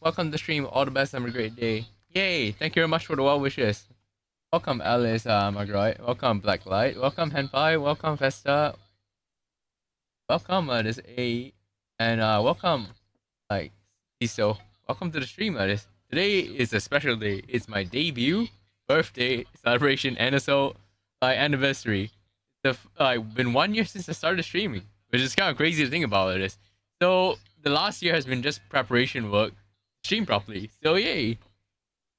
Welcome to the stream. All the best. Have a great day. Yay! Thank you very much for the well wishes. Welcome, Alice Margaret. Welcome, Blacklight. Welcome, Henpai. Welcome, Festa. Welcome, this A. And welcome, like, Iso. Welcome to the stream, this. Today is a special day. It's my debut, birthday, celebration, and also, anniversary. It's been 1 year since I started streaming, which is kind of crazy to think about this. So, the last year has been just preparation work, stream properly. So, yay!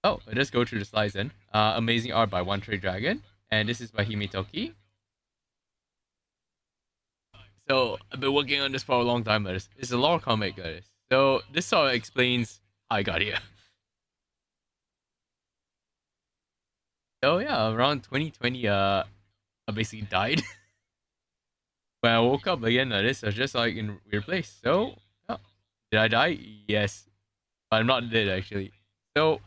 Oh, let's go through the slides then. Amazing art by One Trade Dragon, and this is by Himetoki. So I've been working on this for a long time, guys. It's a lore comic, guys. So this sort of explains how I got here. So yeah, around 2020, I basically died. When I woke up again, this was just like in a weird place. So yeah. Did I die? Yes, but I'm not dead actually. So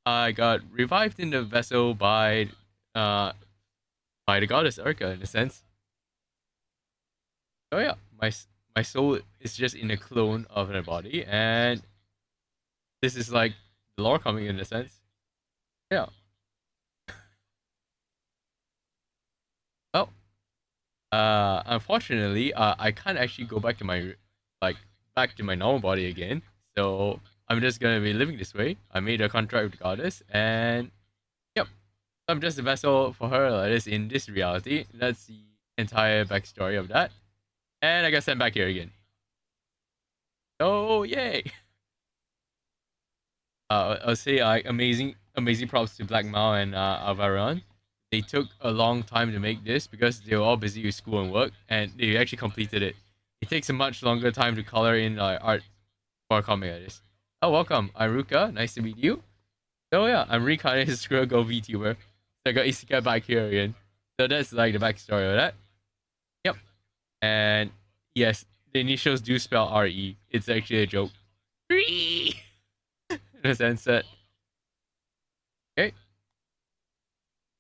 I got revived in the vessel by the goddess Ruka in a sense. So yeah, my soul is just in a clone of my body, and this is like the lore coming in a sense. Yeah. Well, unfortunately, I can't actually go back to my normal body again. So I'm just gonna be living this way. I made a contract with the goddess, and yep, I'm just a vessel for her. Like this in this reality. That's the entire backstory of that. And I got sent back here again. Oh yay! I'll say amazing props to Black Mao and Alvaron. They took a long time to make this because they were all busy with school and work, and they actually completed it. It takes a much longer time to color in art for a comic like this. Oh, welcome. I'm Ruka. Nice to meet you. So yeah, I'm reincarnated Squirrel Go VTuber. So I got Isekai back here again. So that's like the backstory of that. Yep. And yes, the initials do spell RE. It's actually a joke. In a sense that. Okay.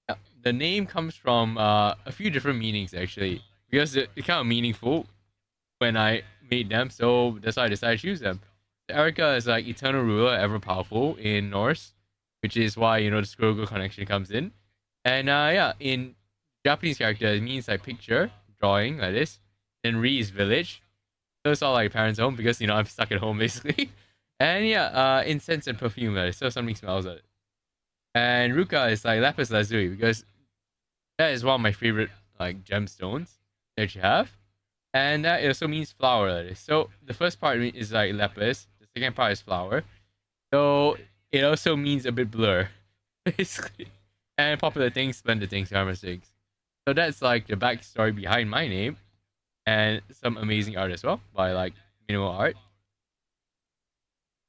Yeah, the name comes from a few different meanings actually. Because it's kind of meaningful when I made them, so that's why I decided to choose them. Erica is like eternal ruler, ever powerful in Norse, which is why the Squirrel connection comes in. And yeah, in Japanese character, it means like picture, drawing, like this. Then Ri is village. So it's all like parents' home because I'm stuck at home basically. And yeah, incense and perfume, like this. So something smells like it. And Ruka is like lapis lazuli because that is one of my favorite like gemstones that you have. And that also means flower, like this. So the first part is like lapis. The second part is flower. So it also means a bit blur, basically. And popular things, splendid things, karma things. So that's like the backstory behind my name, and some amazing art as well by like minimal art.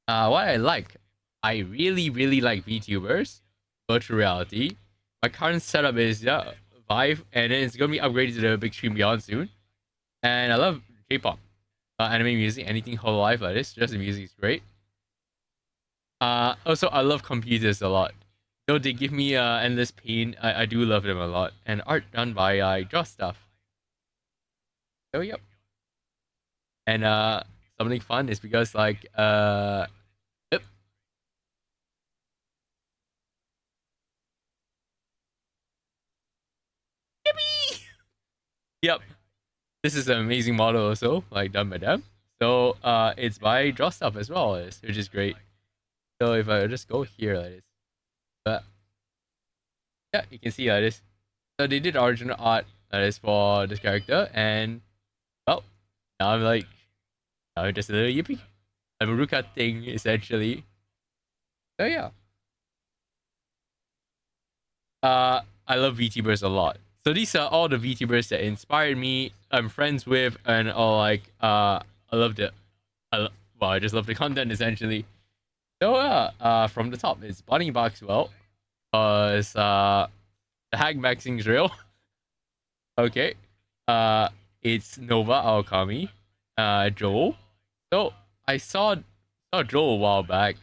What I really like VTubers, virtual reality. My current setup is Vive, and then it's gonna be upgraded to the big stream beyond soon. And I love K-pop, anime music, anything whole life like this. Just the music is great. Also, I love computers a lot. Though they give me endless pain, I do love them a lot. And art done by Draw Stuff. So yep. And something fun is because like yep. Yippee! Yep. This is an amazing model also, like done by them. So it's by Draw Stuff as well, which is great. So if I just go here like this, but yeah, you can see like this. So they did original art that is for this character, and well, now I'm just a little yippee. I'm a Ruka thing essentially. So yeah. I love VTubers a lot. So these are all the VTubers that inspired me. I'm friends with, and all like I loved it. I just love the content essentially. So from the top, it's Bonnie Boxwell, cause the hack maxing's real. Okay. It's Nova Aokami, Joel. So I saw Joel a while back,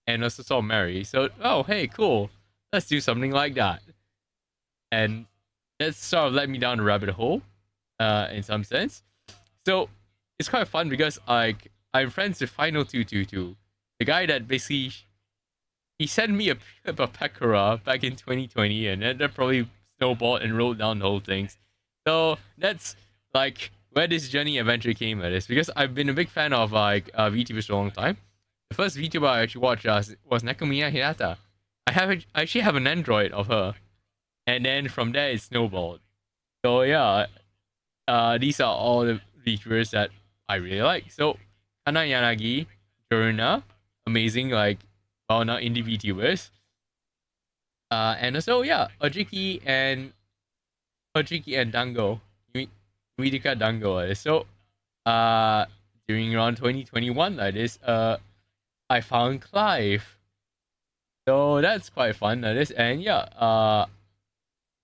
and also saw Mary. So oh hey cool, let's do something like that. And that sort of led me down the rabbit hole, in some sense. So it's quite fun because like I'm friends with Final 222, the guy that basically he sent me a clip of Pekora back in 2020, and that probably snowballed and rolled down the whole thing. So that's like where this journey eventually came at is because I've been a big fan of like VTubers for a long time. The first VTuber I actually watched was Nakumiya Hirata. I actually have an Android of her, and then from there it snowballed. So yeah, these are all the VTubers that I really like. So Hana Yanagi, Joruna, amazing like well-known indie VTubers. And also yeah, Ojiki and Dango, Midika Dango. So during around 2021 like this, I found Clive. So that's quite fun like this, and yeah,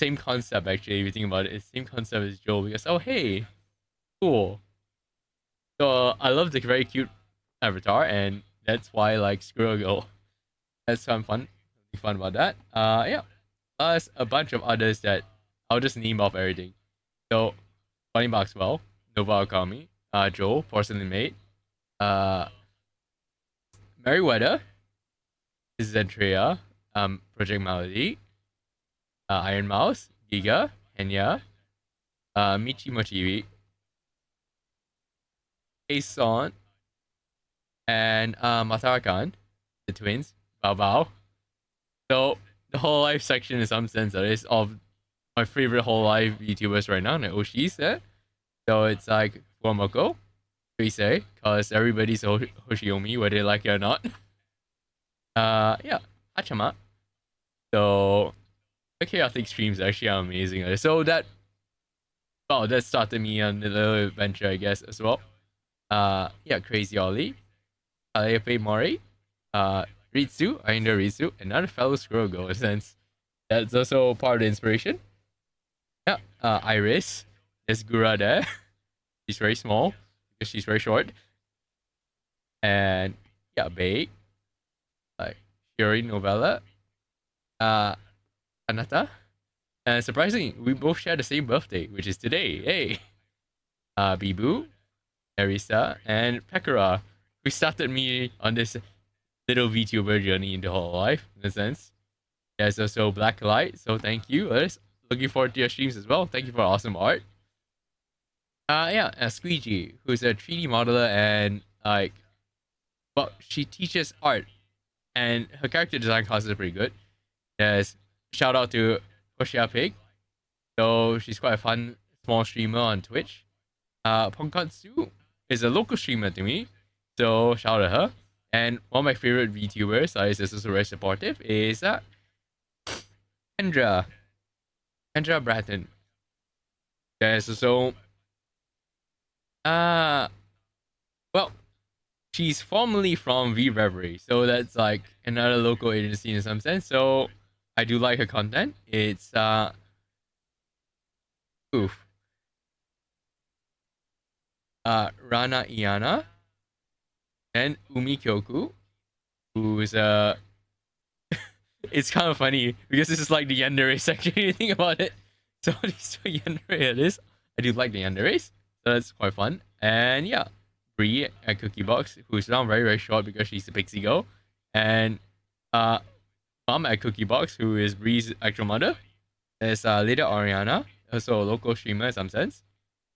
same concept actually. If you think about it, it's same concept as Joe because oh hey, cool. So I love the very cute avatar, and that's why I like Squirrel Girl. That's some fun about that. Yeah, plus a bunch of others that I'll just name off everything. So Bonnie Maxwell, Nova Akami, Joe, Porcelain Maid, Merryweather, this is Andrea, Project Melody, Iron Mouse, Giga, Henya, Michi Mochiwi, Aeson, and Matarakan, the twins, Bao Bao. So the whole life section in some sense that is of my favorite whole life VTubers right now, like Oshi's there. So it's like Fuamoko, Trise, cause everybody's Hoshiomi whether they like it or not. Yeah, Hachama. So the chaotic streams actually are amazing. So that started me on the little adventure, I guess, as well. Yeah, Crazy Ollie, Alepe Mori, Ritsu, I know Ritsu, another fellow Squirrel Girl, in a sense. That's also part of the inspiration. Yeah, Iris, there's Gura there. She's very small because she's very short. And yeah, Bae, like Shiori Novella, Anata. And surprisingly, we both share the same birthday, which is today. Hey! Bibu, Arisa, and Pekora, who started me on this little VTuber journey into whole life, in a sense. There's also Blacklight, so thank you. Looking forward to your streams as well. Thank you for awesome art. Yeah, Squeegee, who's a 3D modeler and like, well, she teaches art, and her character design class is pretty good. There's shout out to Koshia Pig, so she's quite a fun small streamer on Twitch. Ponkatsu is a local streamer to me, so shout out to her. And one of my favorite VTubers, is also very supportive, is Kendra Bratton. There's also well, she's formerly from V Reverie, so that's like another local agency in some sense. So I do like her content. It's Rana Iana and Umi Kyoku, who's it's kind of funny because this is like the yandere section. You think about it. So these two yandere it is. I do like the yanderes, so that's quite fun. And yeah, Bree at Cookie Box, who's now very very short because she's a pixie girl, and Mom at Cookie Box, who is Bree's actual mother. There's Lida Oriana, also a local streamer in some sense,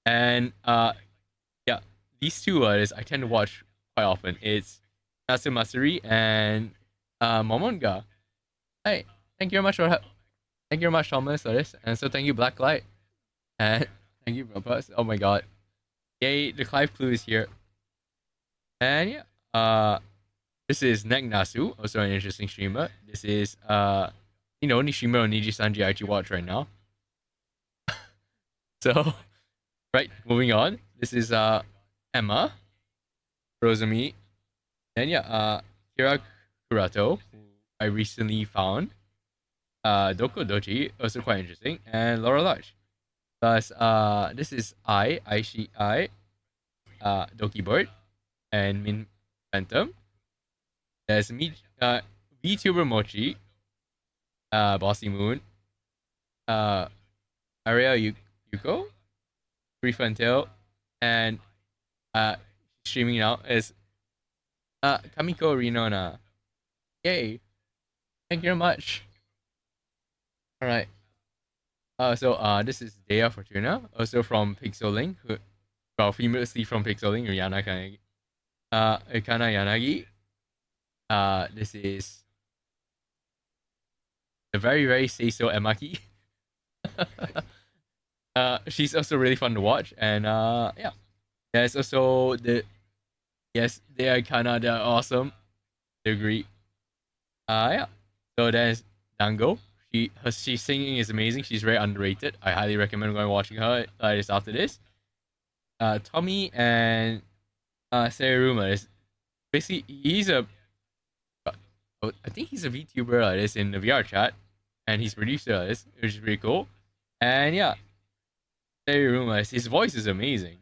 and yeah, these two artists I tend to watch quite often. It's Nasu Masuri and Momonga. Hey, thank you very much, Thomas, for this, and so thank you, Blacklight, and thank you, Robust. Oh my god, yay! The Clive Clue is here, and yeah, this is Nek Nasu, also an interesting streamer. This is the only streamer on Niji Sanji I actually watch right now. So, right, moving on. This is Emma, Rosami, and yeah, Kira Kurato, who I recently found. Doko Doji, also quite interesting, and Laura Lodge. Plus, this is Aishi Doki Bird, and Min Phantom. There's me, VTuber Mochi, Bossy Moon, Aria Yuko, Free Tail, and streaming now is Kamiko Rinona. Yay! Thank you very much. All right. This is Dea Fortuna, also from Pixeling, well, famously from Pixeling, Rihanna Kanagi. Kana Yanagi. This is the very, very say so Emaki. She's also really fun to watch, and yeah. There's also they are kinda they're awesome. They're great. Yeah. So there's Dango. She's singing is amazing. She's very underrated. I highly recommend going watching her just after this. Tommy and Seruma is basically I think he's a VTuber like this in the VR chat, and he's producer like this, which is pretty cool. And yeah, Seruma, his voice is amazing,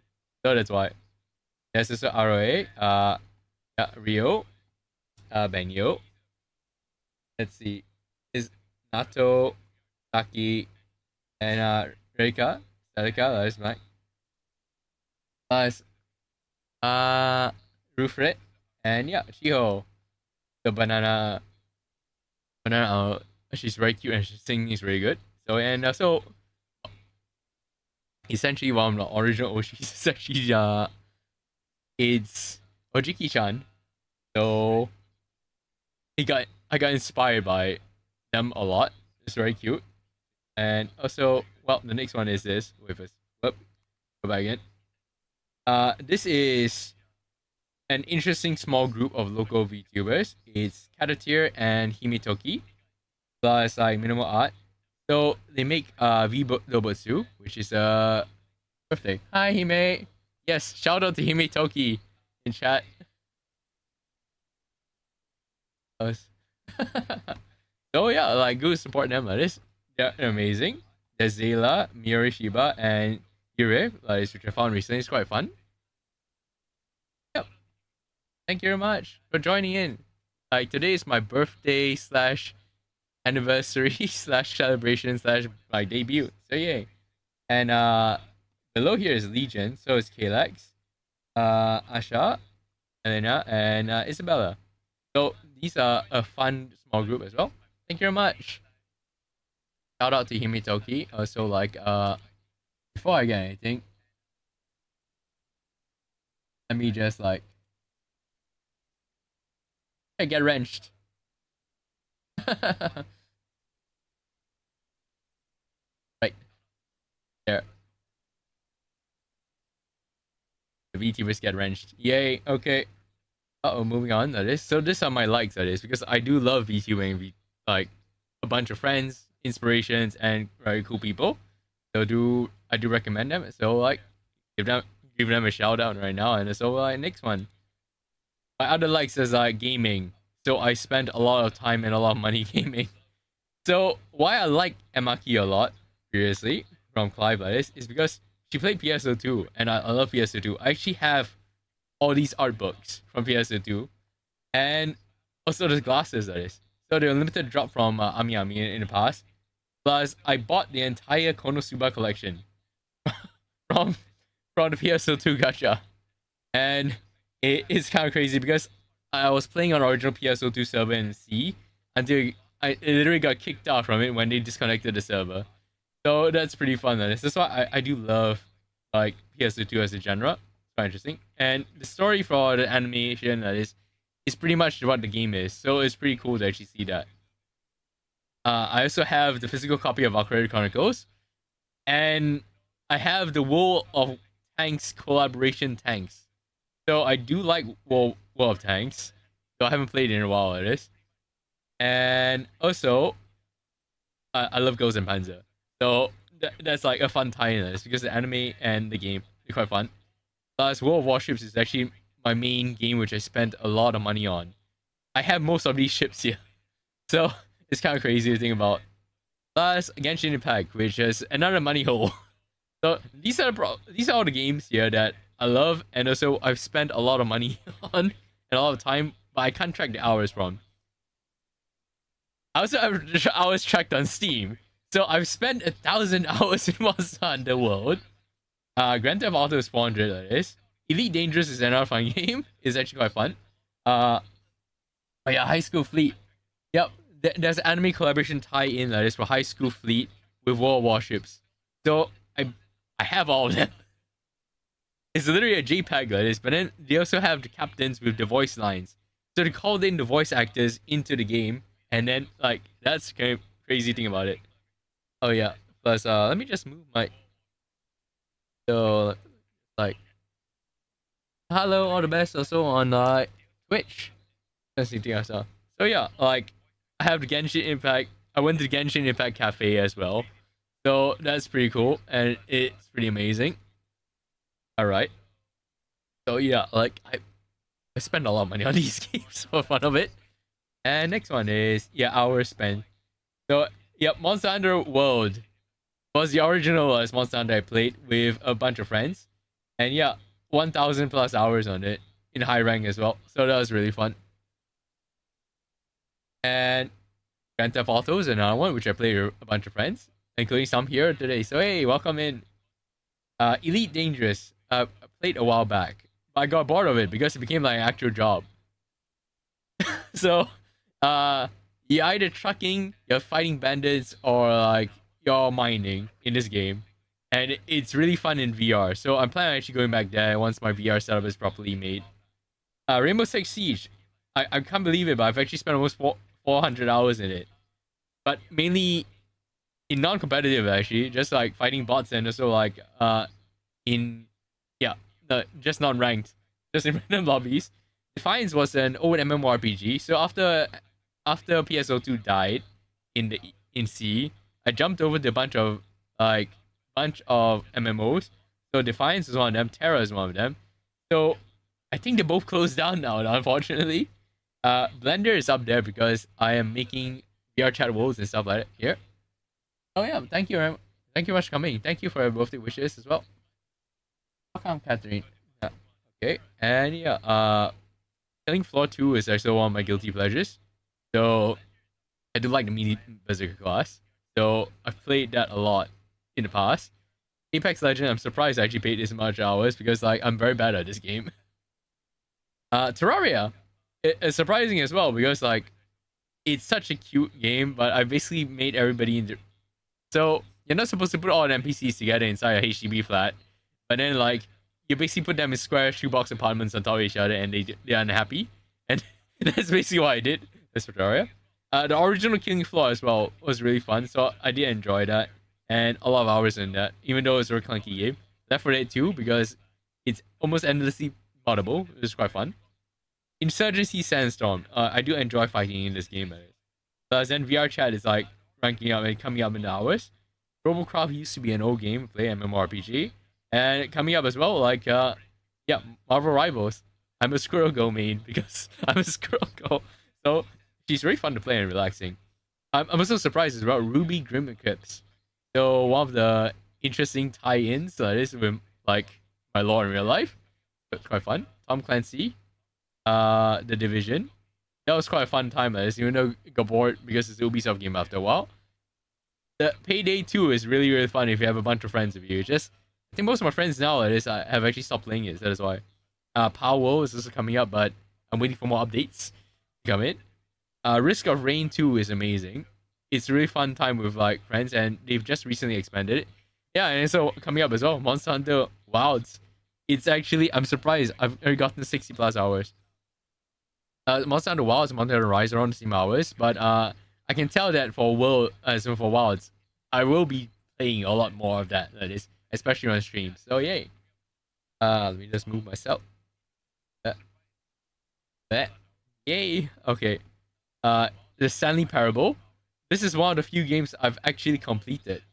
so that's why. There's also ROA, yeah, Rio, Benyo. Let's see, is Nato, Saki, and Reika, Selika, that's Mike. Plus, Rufret, and yeah, Shiho, the banana, she's very cute and she's singing is very good. So, and so, essentially, one of the original Oshis is actually, it's Ojiki-chan. So, I got inspired by them a lot. It's very cute. And also, well, the next one is this. Wait first. Whoop. Go back again. This is an interesting small group of local VTubers. It's Caturteer and Himitoki, plus like minimal art. So they make Dobotsu, which is a birthday. Hi Hime. Yes, shout out to Himitoki in chat. So yeah, like go support them like this. They're amazing. There's Zayla, Miori Shiba, and Yure, like which I found recently. It's quite fun. Yep. Thank you very much for joining in. Like today is my birthday slash anniversary slash celebration slash my debut. So yay. And below here is Legion, so it's Kalex, Asha, Elena, and Isabella. So these are a fun small group as well. Thank you very much. Shout out to Himitoki. Also like before I get anything, let me just like get wrenched. Right there. The VTubers get wrenched. Yay. Okay. Moving on. That is. So these are my likes. That is because I do love VTubing. Like a bunch of friends, inspirations, and very cool people. So I do recommend them. So like give them a shout out right now. And so like next one. My other likes is like gaming. So I spend a lot of time and a lot of money gaming. So why I like Emaki a lot, previously, from Clive like this, is because she played PSO2 and I love PSO2. I actually have all these art books from PSO2 and also the glasses that is. So they were limited drop from Ami Ami in the past. Plus I bought the entire Konosuba collection from the PSO2 gacha. And it's kind of crazy because I was playing on original PSO2 server in C until I literally got kicked out from it when they disconnected the server. So that's pretty fun. That's why I do love like PSO2 as a genre. It's quite interesting. And the story for the animation is pretty much what the game is. So it's pretty cool to actually see that. I also have the physical copy of Valkyrie Chronicles. And I have the World of Tanks collaboration tanks. So I do like World of Tanks. So I haven't played it in a while, it is. And also, I love Ghost and Panzer. So that's like a fun tie in this because the anime and the game are quite fun. Plus, World of Warships is actually my main game which I spent a lot of money on. I have most of these ships here. So it's kind of crazy to think about. Plus, Genshin Impact, which is another money hole. So these are all the games here that I love and also I've spent a lot of money on and a lot of time, but I can't track the hours from. I also have hours tracked on Steam. So I've spent 1,000 hours in Monster Hunter World. Grand Theft Auto is 400, that is. Elite Dangerous is another fun game. It's actually quite fun. Uh, oh yeah, High School Fleet. Yep, there's anime collaboration tie-in that is for High School Fleet with World Warships. So I have all of them. It's literally a JPEG that is, but then they also have the captains with the voice lines. So they called in the voice actors into the game, and then like that's kind of crazy thing about it. Oh yeah. Plus, let me just move my. So like, hello, all the best. Also on Twitch. That's the thing I saw. So yeah, like I have the Genshin Impact. I went to the Genshin Impact Cafe as well. So that's pretty cool and it's pretty amazing. Alright. So yeah, like I spend a lot of money on these games for fun of it. And next one is hours spent. So Monster Hunter World was the original Monster Hunter I played with a bunch of friends. And 1000 plus hours on it in high rank as well. So that was really fun. And Grand Theft Auto is another one which I played with a bunch of friends, including some here today. So hey, welcome in. Elite Dangerous. I played a while back, but I got bored of it because it became like an actual job. So, you're either trucking, you're fighting bandits, or like you're mining in this game, and it's really fun in VR. So I'm planning on actually going back there once my VR setup is properly made. Rainbow Six Siege. I can't believe it, but I've actually spent almost 400 hours in it, but mainly in non-competitive actually, just like fighting bots and also like in just non-ranked, just in random lobbies. Defiance was an old MMORPG, so after PSO2 died in C, I jumped over to a bunch of MMOs. So Defiance is one of them, Terra is one of them. So I think they both closed down now, unfortunately. Blender is up there because I am making VR chat worlds and stuff like that here. Oh yeah, thank you very much for coming. Thank you for your birthday wishes as well. Welcome, Catherine. Yeah. Okay, and killing Floor 2 is actually one of my guilty pleasures. So I do like the mini Berserker class. So I've played that a lot in the past. Apex Legend, I'm surprised I actually paid this much hours because like I'm very bad at this game. Terraria, it's surprising as well because like it's such a cute game, but I basically made everybody into. So you're not supposed to put all the NPCs together inside a HDB flat, but then like you basically put them in square shoebox apartments on top of each other, and they're unhappy, and that's basically what I did. That's Terraria. The original Killing Floor as well was really fun, so I did enjoy that, and a lot of hours in that, even though it's a very clunky game. Left 4 Dead 2 because it's almost endlessly moddable. It was quite fun. Insurgency Sandstorm. I do enjoy fighting in this game. Plus, then VR chat is like ranking up and coming up in the hours. Robocraft used to be an old game, play MMORPG, and coming up as well, like Marvel Rivals. I'm a Squirrel Girl main because I'm a Squirrel Girl, so she's very fun to play and relaxing. I'm also surprised as well. Ruby Grim Eclipse. So one of the interesting tie-ins that is with like my lore in real life. It's quite fun. Tom Clancy, The Division. That was quite a fun time, even though it got bored because it's an Ubisoft game after a while. The Payday 2 is really, really fun if you have a bunch of friends with you. I think most of my friends now have actually stopped playing it, so that's why. Power World is also coming up, but I'm waiting for more updates to come in. Risk of Rain 2 is amazing. It's a really fun time with like friends, and they've just recently expanded it. Yeah, and so coming up as well, Monster Hunter Wilds. It's actually, I'm surprised, I've already gotten 60 plus hours. Monster Hunter Wilds and Monster Hunter Rise are on the same hours, but I can tell that for Wilds, I will be playing a lot more of that is, especially on stream. So yay. Let me just move myself. Yay. Okay. The Stanley Parable. This is one of the few games I've actually completed.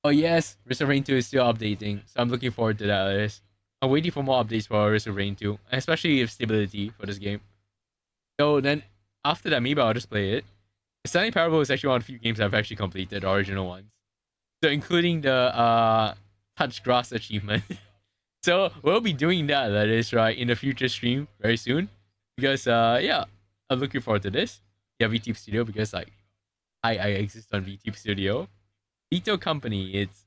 Oh yes, Risk of Rain 2 is still updating, so I'm looking forward to that. I'm waiting for more updates for Risk of Rain 2, especially if stability for this game. So then, after that, maybe I'll just play it. The Stanley Parable is actually one of the few games I've actually completed, the original ones. So including the Touch Grass achievement. So we'll be doing that is right in the future stream very soon. Because I'm looking forward to this. Yeah, VTuber Studio, because like I exist on VTuber Studio. Veto Company, it's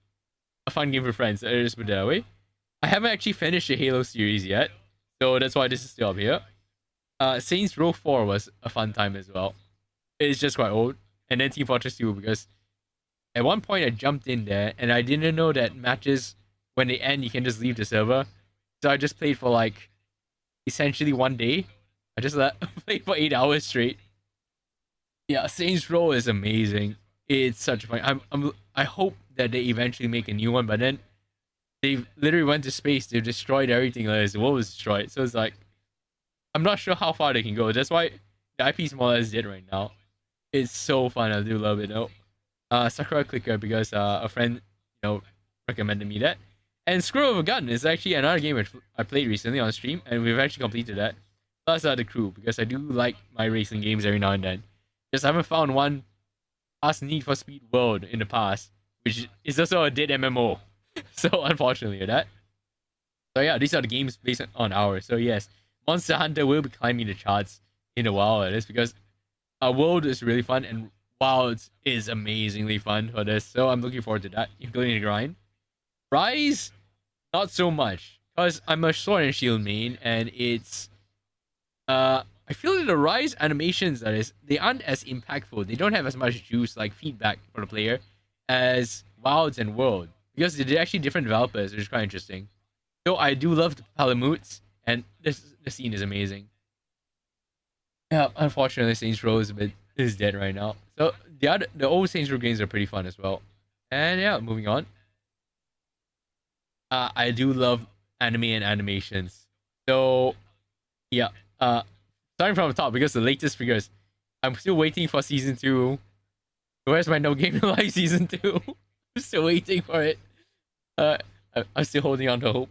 a fun game for friends. Let's just put it that way. I haven't actually finished the Halo series yet, so that's why this is still up here. Saints Row 4 was a fun time as well. It's just quite old. And then Team Fortress 2, because at one point I jumped in there and I didn't know that matches, when they end, you can just leave the server. So I just played for like essentially one day. I just played for 8 hours straight. Yeah, Saints Row is amazing. It's such a fun. I hope that they eventually make a new one, but then they literally went to space. They destroyed everything. Like, the world was destroyed. So it's like, I'm not sure how far they can go. That's why the IP is more or less dead right now. It's so fun. I do love it though. Sakura Clicker, because a friend, recommended me that. And Screw of a Gun is actually another game which I played recently on stream, and we've actually completed that. Plus the crew, because I do like my racing games every now and then. Just haven't found one past Need for Speed World in the past, which is also a dead MMO. So unfortunately that. So yeah, these are the games based on ours. So yes, Monster Hunter will be climbing the charts in a while. It is because World is really fun, and Wilds is amazingly fun for this. So I'm looking forward to that, including the grind. Rise, not so much, because I'm a Sword and Shield main, and it's I feel that the Rise animations, that is, they aren't as impactful. They don't have as much juice, like feedback for the player, as Wilds and World, because they're actually different developers, which is quite interesting. So I do love the Palamutes, and the scene is amazing. Yeah, unfortunately, Saints Row is dead right now. So the old Saints Row games are pretty fun as well. And yeah, moving on. I do love anime and animations. So yeah, starting from the top, because the latest figures, I'm still waiting for season 2. Where's my No Game No Life season 2? I'm still waiting for it. I'm still holding on to hope.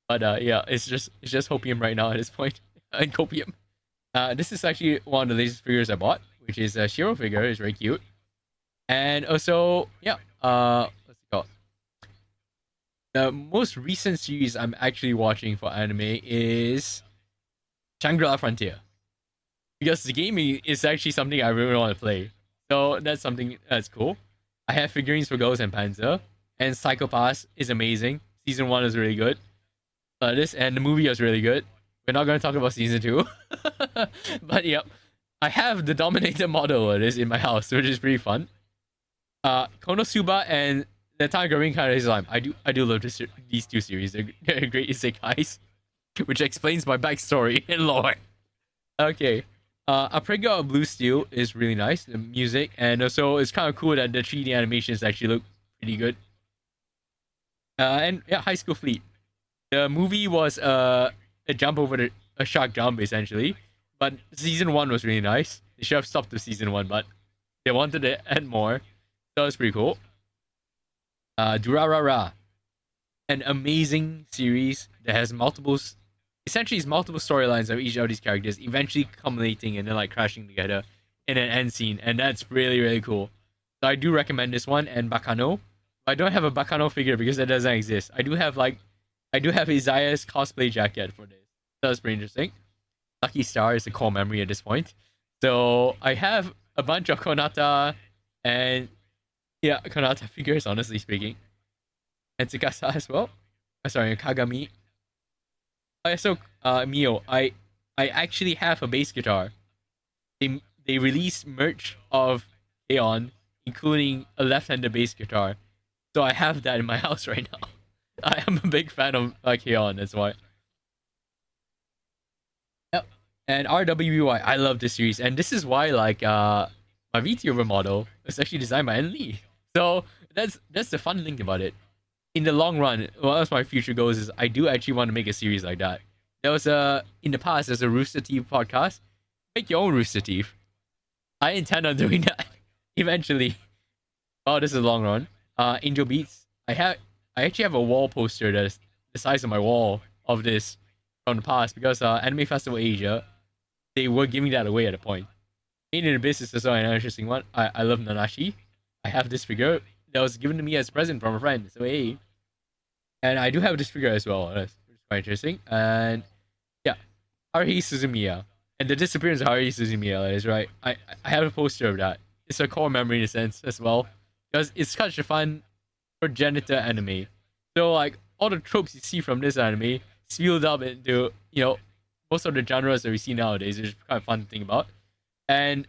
But yeah, it's just hopium right now at this point. And copium. This is actually one of the latest figures I bought, which is a Shiro figure. It's very cute. And also, yeah, what's it called? The most recent series I'm actually watching for anime is Shangri-La Frontier, because the game is actually something I really want to play. So that's something that's cool. I have figurines for Ghost and Panzer, and Psycho Pass is amazing. Season 1 is really good. And the movie was really good. We're not going to talk about season 2. But yep, I have the Dominator model of this in my house, which is pretty fun. Konosuba and the Tiger Reincarnated Slime. I do love these two series. They're great isekais, which explains my backstory and lore. Okay. Aprega of Blue Steel is really nice. The music, and also it's kind of cool that the 3D animations actually look pretty good. And yeah, High School Fleet. The movie was a jump over a shark jump essentially, but season 1 was really nice. They should have stopped the season 1, but they wanted to add more. That was pretty cool. Durarara, an amazing series that has multiple storylines of each of these characters, eventually culminating and then like crashing together in an end scene, and that's really, really cool. So I do recommend this one. And Bakano. I don't have a Bakano figure because that doesn't exist. I do have Isaiah's cosplay jacket for this. That's pretty interesting. Lucky Star is a core memory at this point. So I have a bunch of Konata and Konata figures, honestly speaking. And Tsukasa as well. Sorry, Kagami. So Mio, I actually have a bass guitar. They released merch of Aeon, including a left-handed bass guitar. So I have that in my house right now. I am a big fan of Aeon, that's why. Yep. And RWBY, I love this series, and this is why my VTuber model was actually designed by Ein Lee. So that's the fun thing about it. In the long run, one of my future goals is I do actually want to make a series like that. There was in the past, there's a Rooster Teeth podcast. Make your own Rooster Teeth. I intend on doing that eventually. Oh, this is a long run. Angel Beats. I actually have a wall poster that's the size of my wall of this from the past, because Anime Festival Asia, they were giving that away at a point. Made in the Business is also an interesting one. I love Nanashi. I have this figure that was given to me as a present from a friend. So hey. And I do have this figure as well. That's quite interesting. And yeah, Haruhi Suzumiya. And the disappearance of Haruhi Suzumiya is right. I have a poster of that. It's a core memory in a sense as well, because it's such a fun progenitor anime. So like all the tropes you see from this anime spilled up into most of the genres that we see nowadays is kind of fun to think about. And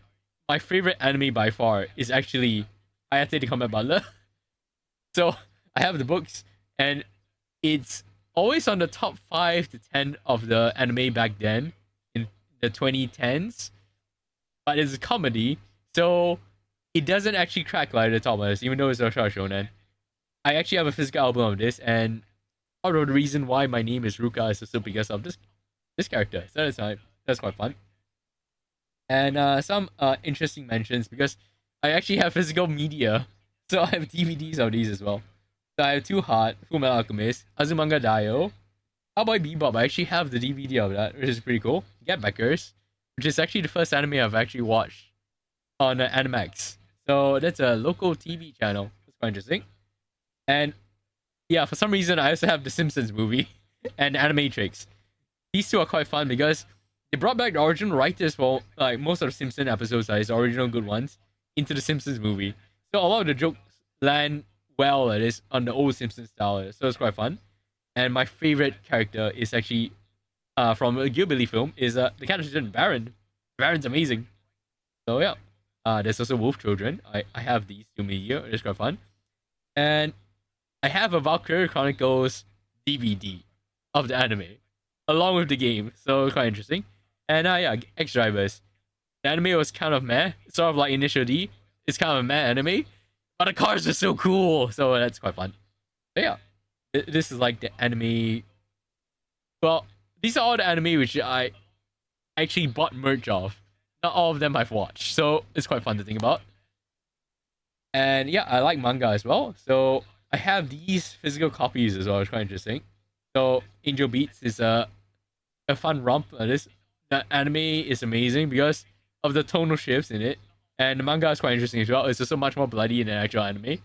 my favorite anime by far is actually Hayate the Combat Butler. So I have the books, and it's always on the top 5 to 10 of the anime back then in the 2010s. But it's a comedy, so it doesn't actually crack like the top list, even though it's a shonen. I actually have a physical album of this, and part of the reason why my name is Ruka is also because of this character. So that's quite fun. And some interesting mentions, because I actually have physical media, so I have DVDs of these as well. So I have Too Hot, Fullmetal Alchemist, Azumanga Daioh, Cowboy Bebop. I actually have the DVD of that, which is pretty cool. Get Backers, which is actually the first anime I've actually watched on Animax. So that's a local TV channel. It's quite interesting. And yeah, for some reason, I also have the Simpsons movie and Animatrix. These two are quite fun because they brought back the original writers for like most of the Simpsons episodes, like the original good ones, into the Simpsons movie. So a lot of the jokes land well at this on the old Simpsons style. So it's quite fun. And my favorite character is actually from a Gilbilly film is the Caturteer Baron. Baron's amazing. So yeah. There's also Wolf Children. I have these two media. It's quite fun. And I have a Valkyrie Chronicles DVD of the anime along with the game. So quite interesting. And yeah, X Drivers. The anime was kind of meh. Sort of like Initial D. It's kind of a meh anime. But the cars are so cool. So that's quite fun. So yeah. This is like the anime. Well, these are all the anime which I actually bought merch of. Not all of them I've watched, so it's quite fun to think about. And yeah, I like manga as well, so I have these physical copies as well. It's quite interesting. So Angel Beats is a fun romp. The anime is amazing because of the tonal shifts in it, and the manga is quite interesting as well. It's also much more bloody than actual anime.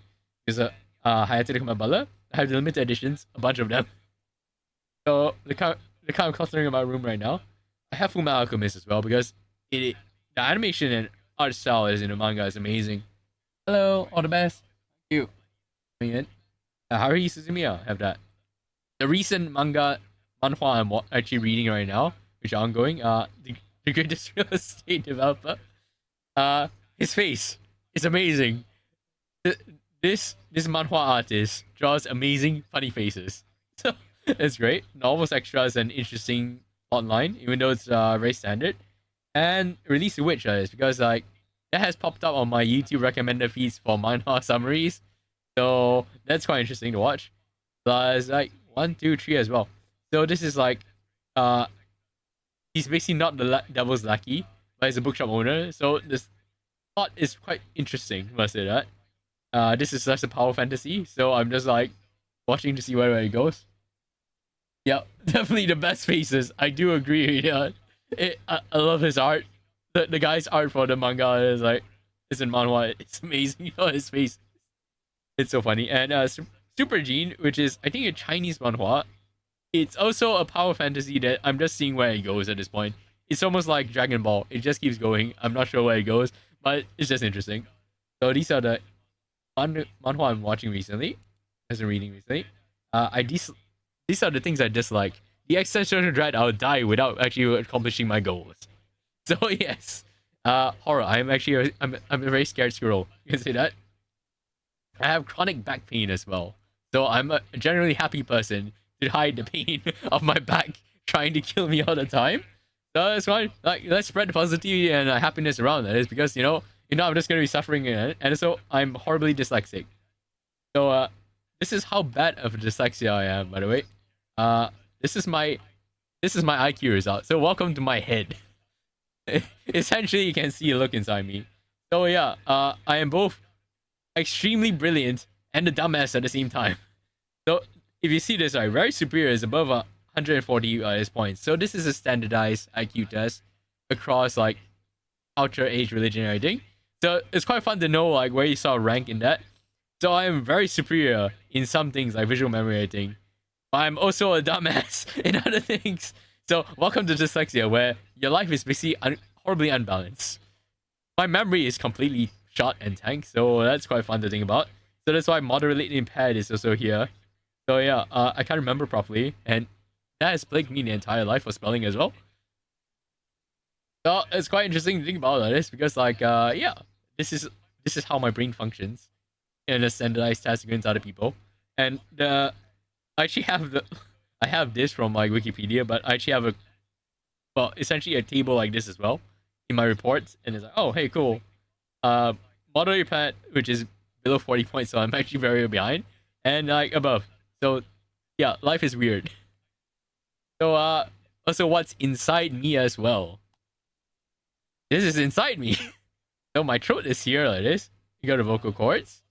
There's a Hayate the Combat Butler. I have the limited editions, a bunch of them. So the kind of clustering in my room right now. I have Fullmetal Alchemist as well because the animation and art style is in the manga is amazing. Hello, all the best. Thank you. Coming in. Haruhi Suzumiya have that. The recent manhwa I'm actually reading right now, which are ongoing, the greatest real estate developer. His face is amazing. This manhwa artist draws amazing funny faces. So it's great. Novels extras and interesting plotline, even though it's very standard. And Release the Witch is because like that has popped up on my YouTube recommended feeds for manhwa summaries. So that's quite interesting to watch. Plus like 1, 2, 3 as well. So this is like he's basically not the devil's lackey, but he's a bookshop owner. So this plot is quite interesting, must say that. This is such a power fantasy, so I'm just like watching to see where it goes. Yeah, definitely the best faces. I do agree. Yeah. I love his art. The guy's art for the manga is like, it's in manhwa. It's amazing. Oh, his face. It's so funny. And Super Gene, which is I think a Chinese manhwa. It's also a power fantasy that I'm just seeing where it goes at this point. It's almost like Dragon Ball. It just keeps going. I'm not sure where it goes, but it's just interesting. So these are the manhwa I'm watching recently, as I'm reading recently. These are the things I dislike. The existential dread I'll die without actually accomplishing my goals. So yes, horror. I'm a very scared squirrel. You can say that. I have chronic back pain as well. So I'm a generally happy person to hide the pain of my back trying to kill me all the time. So that's why like let's spread the positivity and happiness around that is because you know I'm just gonna be suffering in it, and so I'm horribly dyslexic. So this is how bad of a dyslexia I am, by the way. This is my IQ result. So welcome to my head. Essentially, you can see a look inside me. So yeah, I am both extremely brilliant and a dumbass at the same time. So if you see this, right, very superior is above 140 at points. So this is a standardized IQ test across like culture, age, religion, and everything. So it's quite fun to know like where you saw rank in that. So I am very superior in some things like visual memory editing. I'm also a dumbass in other things. So welcome to dyslexia, where your life is basically horribly unbalanced. My memory is completely shot and tanked, so that's quite fun to think about. So that's why moderately impaired is also here. So yeah, I can't remember properly, and that has plagued me the entire life for spelling as well. So it's quite interesting to think about this because like yeah, this is how my brain functions in a standardized task against other people. And I actually have the I have this from my Wikipedia, but I actually have a well, essentially a table like this as well in my reports, and it's like, oh hey, cool. Uh, model your pet, which is below 40 points, so I'm actually very behind, and like above. So yeah, life is weird. So also what's inside me as well. This is inside me. So my throat is here like this. You got the vocal cords,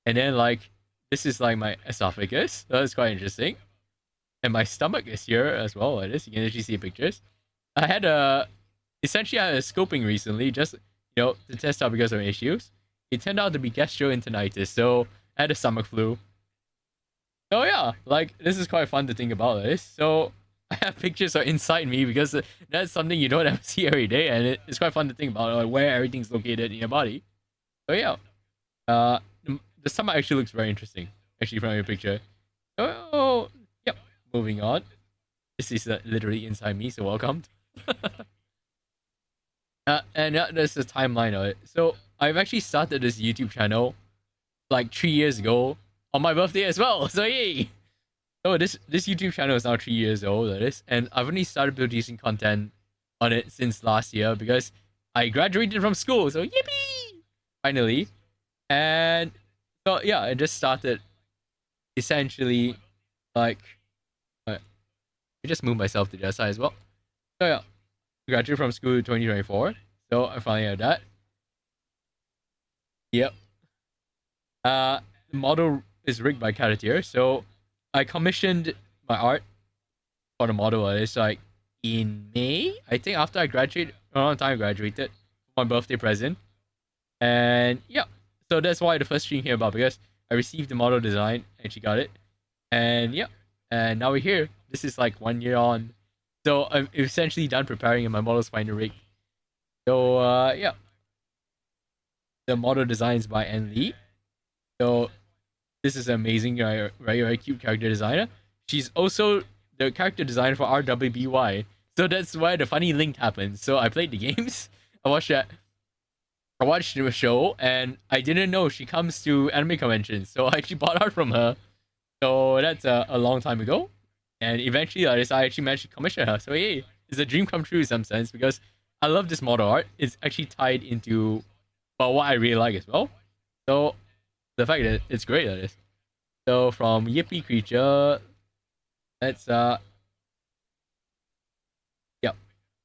and then like this is like my esophagus. So that's quite interesting. And my stomach is here as well like this. You can actually see pictures. I had essentially I had a scoping recently, just to test out because of issues. It turned out to be gastroenteritis, so I had a stomach flu. So yeah, like this is quite fun to think about this. So I have pictures of inside me because that's something you don't ever see every day, and it's quite fun to think about like where everything's located in your body. So yeah, the stomach actually looks very interesting, actually from your picture. Oh, yep. Moving on. This is literally inside me, so welcome. And there's the timeline of it. So I've actually started this YouTube channel like 3 years ago on my birthday as well. So yay! So this YouTube channel is now 3 years old, that is, and I've only started producing content on it since last year because I graduated from school. So yippee! Finally, and so yeah, I just started essentially like I just moved myself to the other side as well. So yeah, graduated from school in 2024. So I finally have that. Yep. The model is rigged by Caturteer. So I commissioned my art for the model. It's like in May, I think, after I graduated, around the time I graduated, my birthday present. And yeah, so that's why the first stream came about because I received the model design and she got it. And yeah, and now we're here. This is like 1 year on. So I'm essentially done preparing and my model's finally rigged. So yeah. The model designs by Ein Lee. So this is amazing, very cute character designer. She's also the character designer for RWBY. So that's where the funny link happens. So I played the games. I watched the show, and I didn't know she comes to anime conventions. So I actually bought art from her. So that's a long time ago. And eventually, I actually managed to commission her. So hey, it's a dream come true in some sense because I love this model art. It's actually tied into what I really like as well. So the fact that it's great, that is. So from Yippee creature, let's yeah.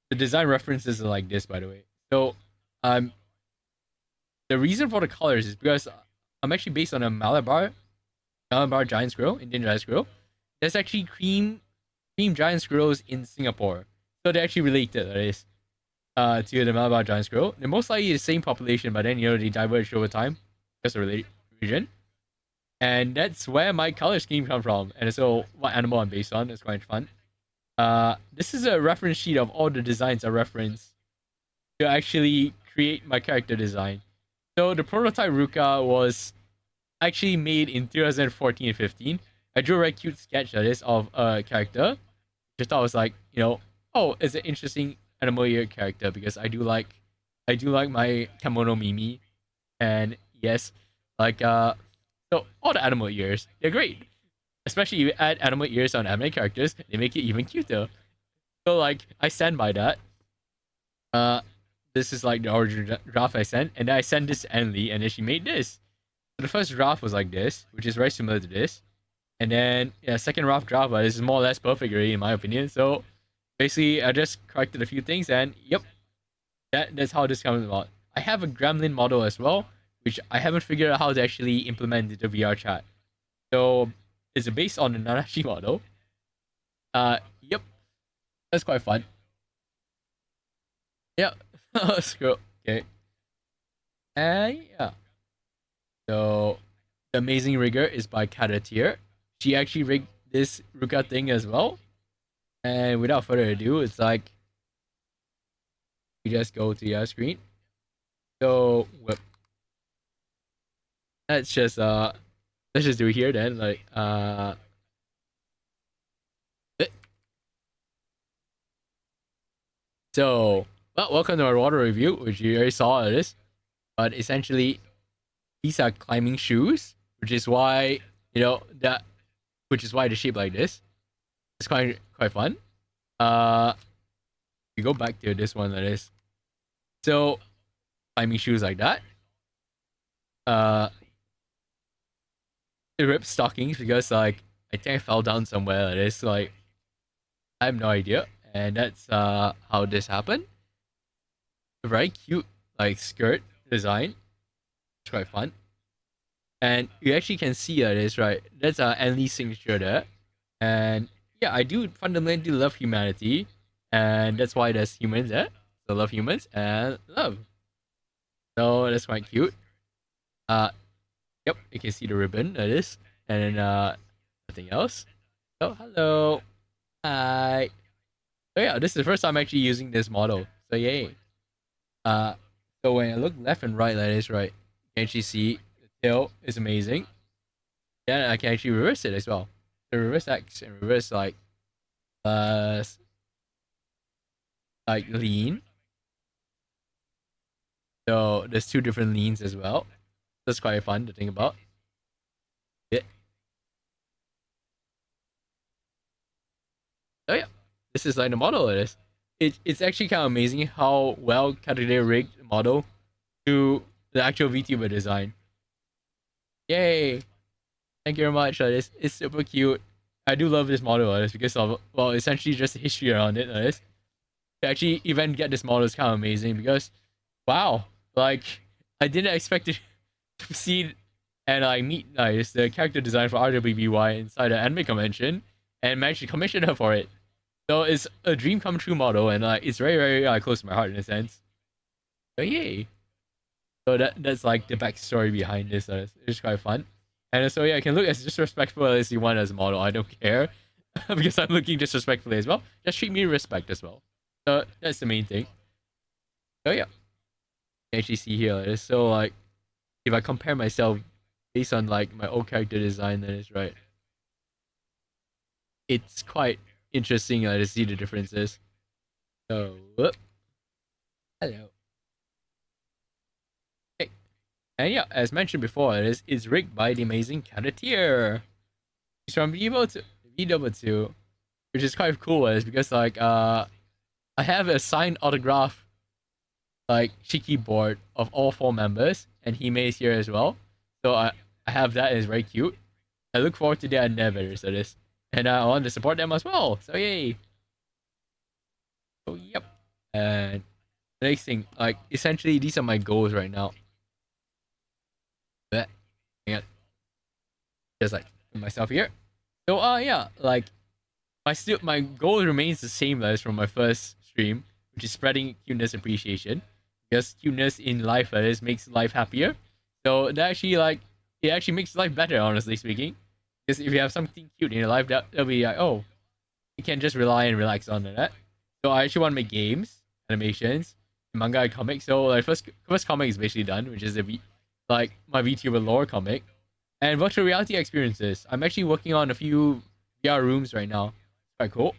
The design references are like this, by the way. So the reason for the colors is because I'm actually based on a Malabar giant squirrel, Indian giant squirrel. There's actually cream giant squirrels in Singapore. So they're actually related, that is, to the Malabar giant squirrel. They're most likely the same population, but then, they diverged over time. Just a related region. And that's where my color scheme comes from. And so what animal I'm based on. It's quite fun. This is a reference sheet of all the designs I reference to actually create my character design. So the prototype Ruka was actually made in 2014 and 15. I drew a very cute sketch, that is, of a character. Just thought it was like, oh, it's an interesting animal ear character because I do like my Kemono Mimi. And yes, like so all the animal ears, they're great. Especially if you add animal ears on anime characters, they make it even cuter. So like I stand by that. This is like the original draft I sent, and then I sent this to Ein Lee, and then she made this. So the first draft was like this, which is very similar to this. And then second rough draft, but this is more or less perfect already in my opinion. So basically I just corrected a few things and yep. That's how this comes about. I have a gremlin model as well, which I haven't figured out how to actually implement into VR chat. So it's based on the Nanashi model. Yep. That's quite fun. Yeah. Screw. Okay. Yeah. So the amazing rigger is by Caturteer. She actually rigged this Ruka thing as well. And without further ado, it's like we just go to the screen. So let's just do it here then. Like so Well, welcome to our water review, which you already saw it is. But essentially, these are climbing shoes, which is why which is why they're shaped like this. It's quite fun. We go back to this one that is. So, climbing shoes like that. It ripped stockings because like I think I fell down somewhere. Like this, like I have no idea, and that's how this happened. A very cute like skirt design. It's quite fun. And you actually can see that is right. That's Ein Lee signature there. And yeah, I do fundamentally love humanity. And that's why there's humans there. So love humans and love. So that's quite cute. Yep, you can see the ribbon that is. And then nothing else. So hello. Hi. So yeah, this is the first time I'm actually using this model. So yay. So when I look left and right, that is right. You can actually see the tail is amazing. Then I can actually reverse it as well. The reverse X and reverse like lean. So there's two different leans as well. That's quite fun to think about. Yeah. Oh yeah, this is like the model it is. It's actually kind of amazing how well Caturteer rigged the model to the actual VTuber design. Yay! Thank you very much. It's super cute. I do love this model because of well, essentially just the history around it. To actually even get this model is kind of amazing because wow, like I didn't expect to see and like meet the character design for RWBY inside the anime convention and managed to commission her for it. So it's a dream come true model, and it's very, very close to my heart in a sense. So yay! So that's like the backstory behind this. It's quite fun, and so yeah, I can look as disrespectful as you want as a model. I don't care because I'm looking disrespectfully as well. Just treat me with respect as well. So that's the main thing. So yeah, you can actually see here. It's so like if I compare myself based on like my old character design, then it's right. It's quite interesting to see the differences. So, hello. Okay. And yeah, as mentioned before, it's rigged by the amazing Caturteer. He's from VW2, which is quite cool, because like I have a signed autograph like cheeky board of all 4 members, and he is here as well. So I have that, and it's very cute. I look forward to their endeavors. So this. And I want to support them as well. So yay. So yep. And the next thing, like essentially these are my goals right now. But yeah. Just like myself here. So yeah, like my goal remains the same as from my first stream, which is spreading cuteness appreciation. Because cuteness in life makes life happier. So that actually it actually makes life better, honestly speaking. Because if you have something cute in your life, that'll be like, oh, you can just rely and relax on that. So I actually want to make games, animations, manga, and comics. So like first comic is basically done, which is my VTuber lore comic, and virtual reality experiences. I'm actually working on a few VR rooms right now. It's quite cool.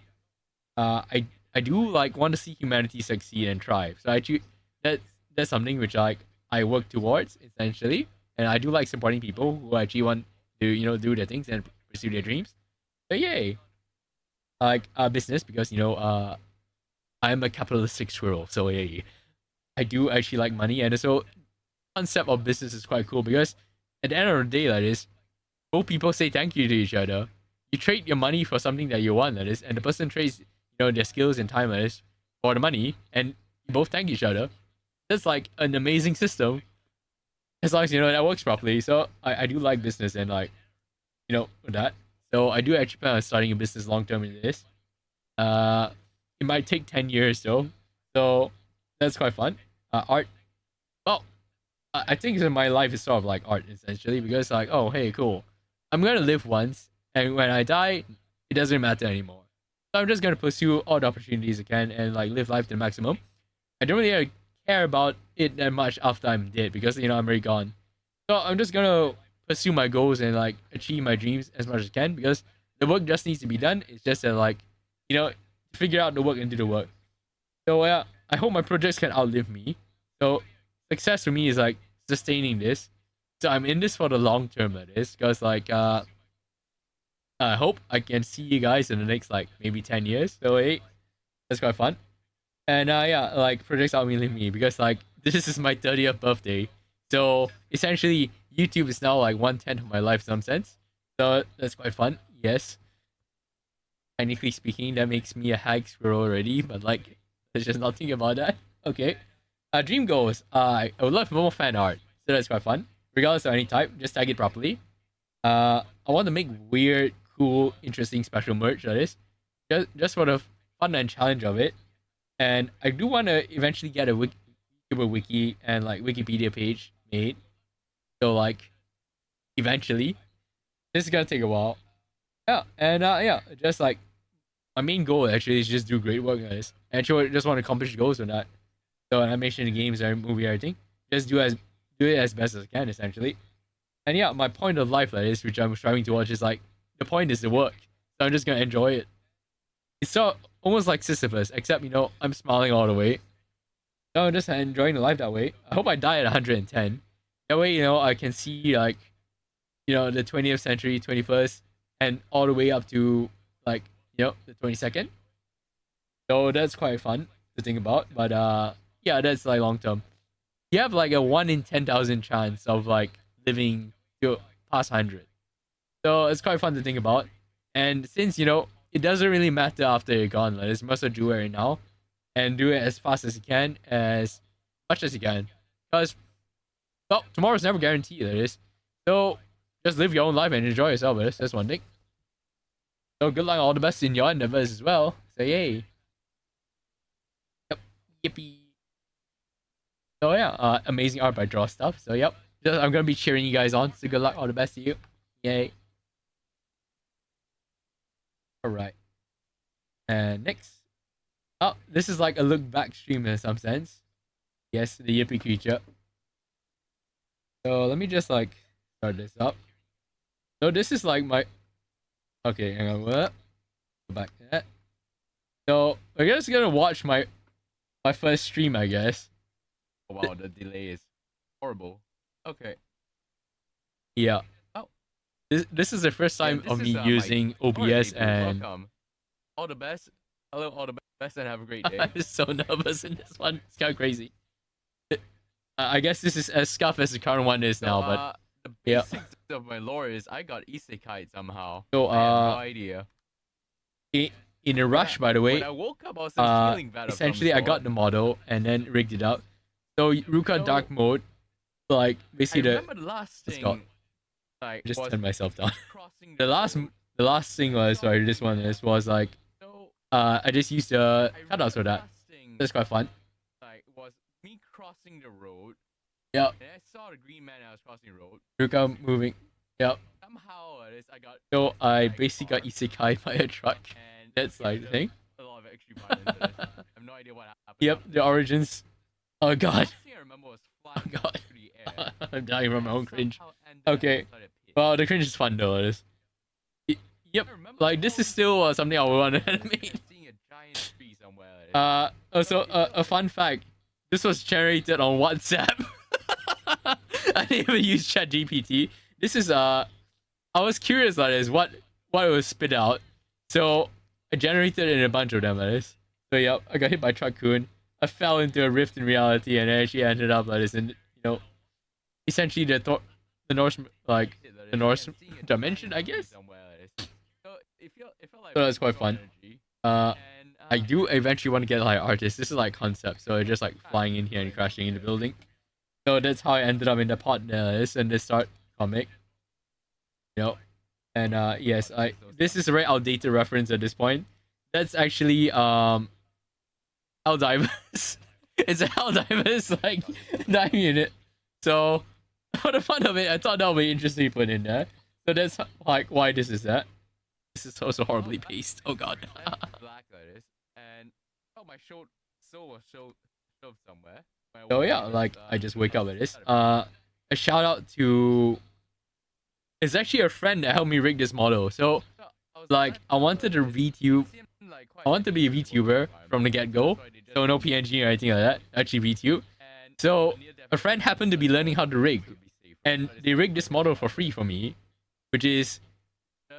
I do want to see humanity succeed and thrive. So actually, that's something which I work towards essentially, and I do like supporting people who actually want to do their things and pursue their dreams. So yay. Business, because I'm a capitalistic squirrel, so yay. I do actually like money, and so concept of business is quite cool because at the end of the day, both people say thank you to each other. You trade your money for something that you want, and the person trades their skills and time for the money, and you both thank each other. That's like an amazing system. As long as that works properly. So I do like business and that. So I do actually plan on starting a business long term in this. It might take 10 years though. So that's quite fun. Art. Well, I think my life is sort of like art essentially, because oh hey, cool. I'm gonna live once, and when I die, it doesn't matter anymore. So I'm just gonna pursue all the opportunities I can and live life to the maximum. I don't really care about it that much after I'm dead, because I'm already gone. So I'm just gonna pursue my goals and achieve my dreams as much as I can, because the work just needs to be done. It's just figure out the work and do the work. So yeah, I hope my projects can outlive me. So success for me is like sustaining this. So I'm in this for the long term, that is, because like I hope I can see you guys in the next like maybe 10 years. So hey, that's quite fun. And yeah, like projects outliving me because like this is my 30th birthday. So essentially YouTube is now like 1/10 of my life in some sense. So that's quite fun. Yes. Technically speaking, that makes me a hag squirrel already, but like let's just not think about that. Okay. Dream goals. I would love more fan art. So that's quite fun. Regardless of any type, just tag it properly. I want to make weird, cool, interesting, special merch, that is. Just for the fun and challenge of it. And I do want to eventually get a VTuber wiki and like Wikipedia page made. So like, eventually. This is gonna take a while. Yeah, and yeah, just like, my main goal actually is just do great work, guys. And actually, just want to accomplish goals with that. So animation, games, movie, everything. Just do it as best as I can, essentially. And yeah, my point of life, that is, which I'm striving towards, is like, the point is the work. So I'm just gonna enjoy it. It's so almost like Sisyphus, except, you know, I'm smiling all the way. So I'm just enjoying the life that way. I hope I die at 110. That way, you know, I can see, like, you know, the 20th century, 21st, and all the way up to, like, you know, the 22nd. So that's quite fun to think about. But yeah, that's like long term. You have like a 1 in 10,000 chance of like living to past 100. So it's quite fun to think about. And since, you know, it doesn't really matter after you're gone, like, you must do it right now and do it as fast as you can, as much as you can. Because, well, tomorrow's never guaranteed, that is. So just live your own life and enjoy yourself, that is. That's one thing. So good luck, all the best in your endeavors as well. So yay. Yep. Yippee. So yeah, amazing art by Draw Stuff. So yep. I'm gonna be cheering you guys on. So good luck, all the best to you. Yay. Alright. And next. Oh, this is like a look back stream in some sense. Yes, the Yippee creature. So let me just like start this up. So this is like my... Okay, hang on. What? Go back to that. So we're just gonna watch my first stream, I guess. Oh, wow, the delay is horrible. Okay. Yeah. Oh. This is the first time of me using OBS, and welcome. All the best. Hello, all the best, and have a great day. I'm so nervous in this one. It's kind of crazy. I guess this is as scuffed as the current one is now, but the basics of my lore is I got isekai somehow. So I have no idea. In a rush, by the way, when I woke up, I was feeling better. Essentially, I got the model and then rigged it up. So Ruka dark mode, like basically I remember the last thing. Like, just turn myself down. The last thing was, sorry, this one was like, I just used the cutouts for that. That's quite fun. Like, was me crossing the road. Yep. And I saw the green man and I was crossing the road. Ruka moving. Yep. Somehow I got. So I basically got isekai by a truck. And that's like the thing. A lot of extra violence. I have no idea what happened. Yep, the origins. Oh god. The thing I remember was flying through the air. I'm dying from my own cringe. Okay. Well, the cringe is fun though. It is. Yep. Like this is still something I would want to animate. Also, a fun fact. This was generated on WhatsApp. I didn't even use ChatGPT. This is I was curious about this, what it was spit out. So I generated it in a bunch of them, that is. So yep, I got hit by Truck-kun. I fell into a rift in reality and I actually ended up like this, and you know, essentially the Norse, like the Norse dimension, I guess. So that's quite fun. I do eventually want to get like artists. This is like concept, so just like flying in here and crashing in the building. So that's how I ended up in the pot analysis and the start comic. You know, and yes, this is a very outdated reference at this point. That's actually Helldivers. It's a Helldivers like dive unit. So for the fun of it, I thought that would be interesting to put in there. So that's like why this is that. This is also horribly paced. Oh god. Black like this, and my soul was shoved somewhere. So yeah, like I just wake up with this. A shout out to. It's actually a friend that helped me rig this model. So like I wanted to VTube I want to be a VTuber from the get-go, so no PNG or anything like that. Actually VTube. So a friend happened to be learning how to rig, and they rigged this model for free for me, which is,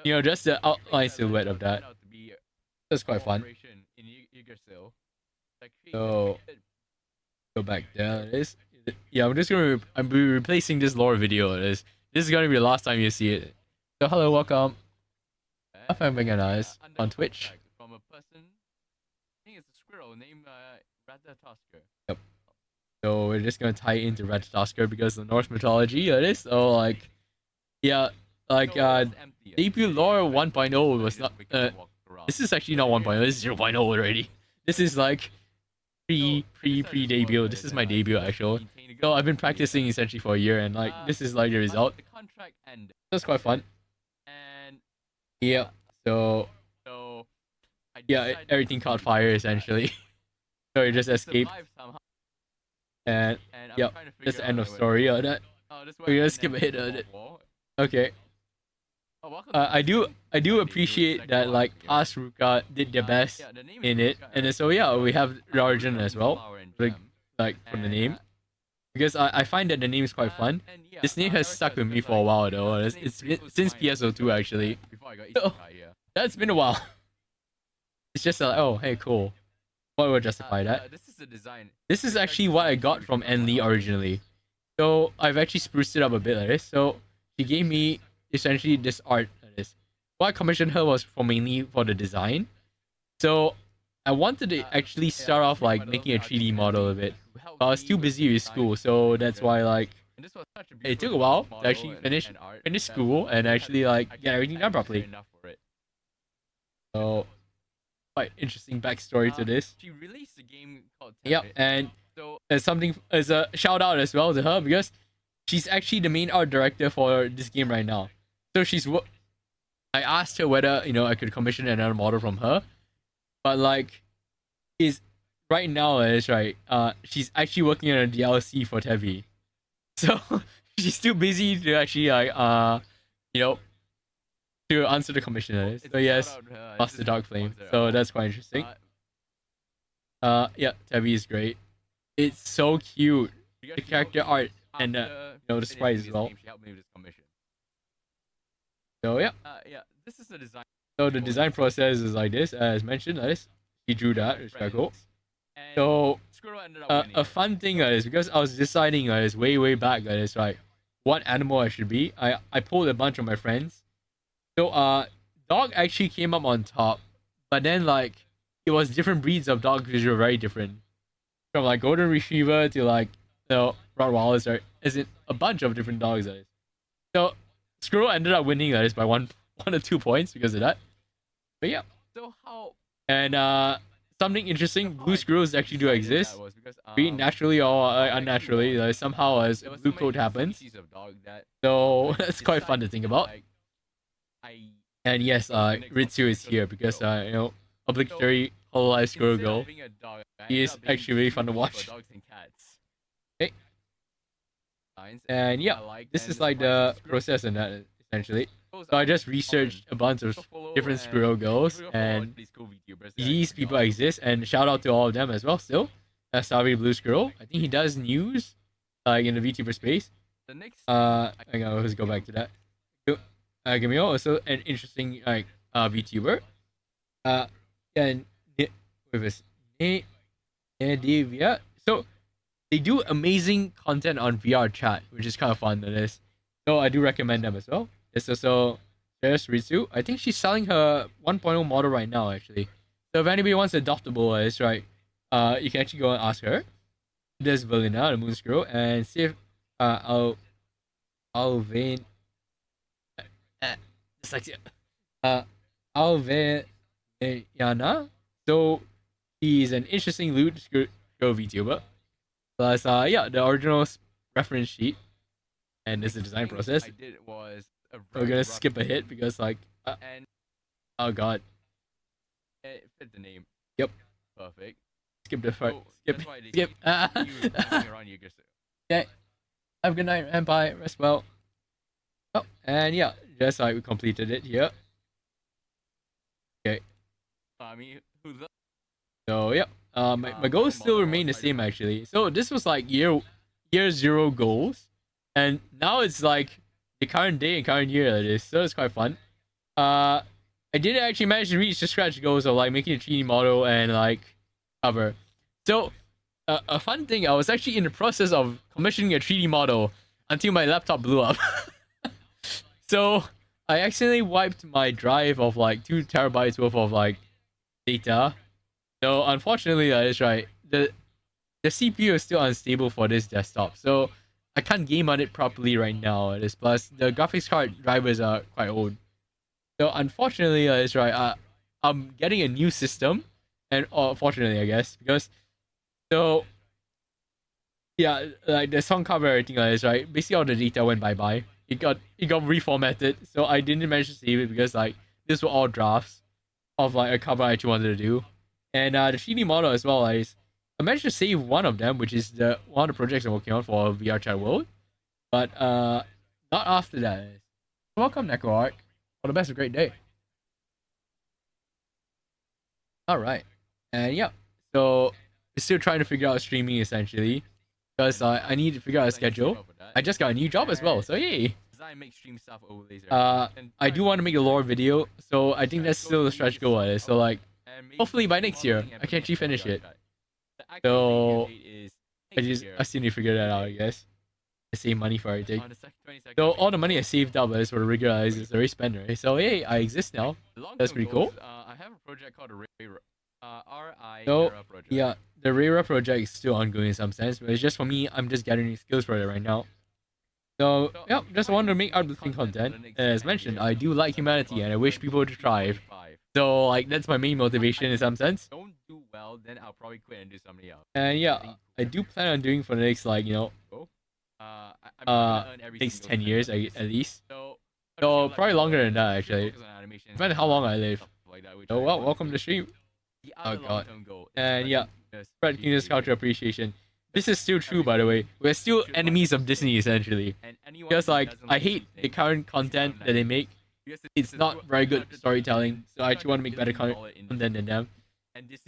you know, just the outline silhouette of that. That's quite fun. So go back there. This, yeah, I'm be replacing this lore video. This is gonna be the last time you see it. So hello, welcome. I'm being nice on Twitch. From a person, I think it's a squirrel named Ratatosker. Yep. So we're just gonna tie into Ratatosker because of the Norse mythology. It is so like, yeah, like debut lore 1.0 was not. This is actually not 1.0. This is 0.0 already. This is like pre debut. This is my debut actually. So I've been practicing essentially for a year, and like this is like the result. That's quite fun. Yeah. So yeah, everything caught fire essentially. So you just escaped. And yeah, that's the end of story. That we're gonna skip ahead of it. Okay. I do appreciate that like past Ruka did their best in it, and then, so yeah, we have the origin as well, like from the name, because I find that the name is quite fun. This name has stuck with me for a while though. It's been, since PSO2 actually. So, that's been a while. It's just like, oh hey, cool. What would justify that? This is the design. This is actually what I got from Ein Lee originally. So I've actually spruced it up a bit like this. So she gave me essentially this art like this. What I commissioned her was for mainly for the design. So I wanted to actually start off like making a 3D model of it. But I was too busy with school, so that's why like it took a while to actually finish school and actually like get everything done properly. So quite interesting backstory to this. She released a game called Yep, and as a shout out as well to her because she's actually the main art director for this game right now. So I asked her whether, you know, I could commission another model from her, but like is right now is right. She's actually working on a DLC for Tevi, so she's too busy to actually like you know, to answer the commission. So yes, lost the dark flame. So that's quite interesting. Yeah, Tevi is great. It's so cute. The character art and you know, the sprite as well. So yeah. This is the design. So the design process is like this, as mentioned. This he drew that. It's quite cool. So a fun thing is because I was deciding is way back is like what animal I should be. I pulled a bunch of my friends. So dog actually came up on top, but then like it was different breeds of dogs which were very different. From like golden retriever to like, you know, Rottweilers, or is it a bunch of different dogs that is. So Squirrel ended up winning that is by one or 2 points because of that. But yeah. So how and something interesting, blue squirrels actually do exist. Be it naturally or unnaturally, somehow as blue coat happens. So that's quite fun to think about. And yes, Ritsu is here because you know, obligatory hololive squirrel girl. He is actually really fun to watch. Okay. And yeah, this is like the process in that essentially. So I just researched a bunch of different squirrel girls, and these people exist. And shout out to all of them as well. Still, Savvy Blue Squirrel. I think he does news, like in the VTuber space. Hang on, let's go back to that. Gamio also an interesting like VTuber. And with his Divya. So they do amazing content on VR chat, which is kind of fun. That is. So I do recommend them as well. There's also there's Ritsu. I think she's selling her 1.0 model right now actually. So if anybody wants adoptable, it's right. You can actually go and ask her. There's Valina, the Moon Squirrel, and see if Alvin. Dyslexia. Alveniana. So he's an interesting loot squirrel VTuber. Plus, yeah, the original reference sheet, and this is the design process. We're gonna skip ahead because, like, oh god. It fit the name. Yep. Perfect. Skip the part. Skip. Skip. Okay. Have a good night and bye. Rest well. Oh, and yeah, just like we completed it here. Okay. I mean, who's up? So yeah, my goals still remain the same actually. So this was like year zero goals, and now it's like the current day and current year it is. So it's quite fun. I didn't actually manage to reach the stretch goals of like making a 3D model and like cover. So a fun thing, I was actually in the process of commissioning a 3D model until my laptop blew up. So I accidentally wiped my drive of like 2 terabytes worth of like data. So unfortunately, that's right. The CPU is still unstable for this desktop, so I can't game on it properly right now. It is plus the graphics card drivers are quite old. So unfortunately, that's right. I'm getting a new system, and fortunately, I guess because so yeah, like the song cover everything like this, right? Basically, all the data went bye bye. It got reformatted, so I didn't manage to save it because like these were all drafts of like a cover I actually wanted to do, and the 3D model as well. I managed to save one of them, which is the one of the projects I'm working on for VR Chat World, but not after that. Welcome, Neko Arc. All the best, a great day. All right, and yeah, so we're still trying to figure out streaming essentially because I need to figure out a schedule. I just got a new job as well, so yay. Design make stream stuff over laser. I do want to make a lore video, so I think that's still the stretch goal. So like, hopefully by next year I can actually finish it. So I still need to figure that out, I guess. I save money for everything. So all the money I saved up as for the regular is already spent, right? So hey, I exist now. That's pretty cool. I have a project called RI So project. yeah, the Rera project is still ongoing in some sense, but it's just for me. I'm just gathering skills for it right now. So yeah, just want to make uplifting content. As mentioned, I do like humanity and I wish people to thrive. So like that's my main motivation in some sense. Don't do well, then I'll probably quit and do something else. And yeah, I do plan on doing for the next like takes 10 years at least. So probably longer than that actually. Depending on how long I live. Oh well, welcome to the stream. Oh god. And yeah, spread Kingdom's culture appreciation. This is still true, by the way. We're still enemies of Disney essentially. Because like I hate the current content that they make. It's not very good storytelling, so I actually want to make better content than them.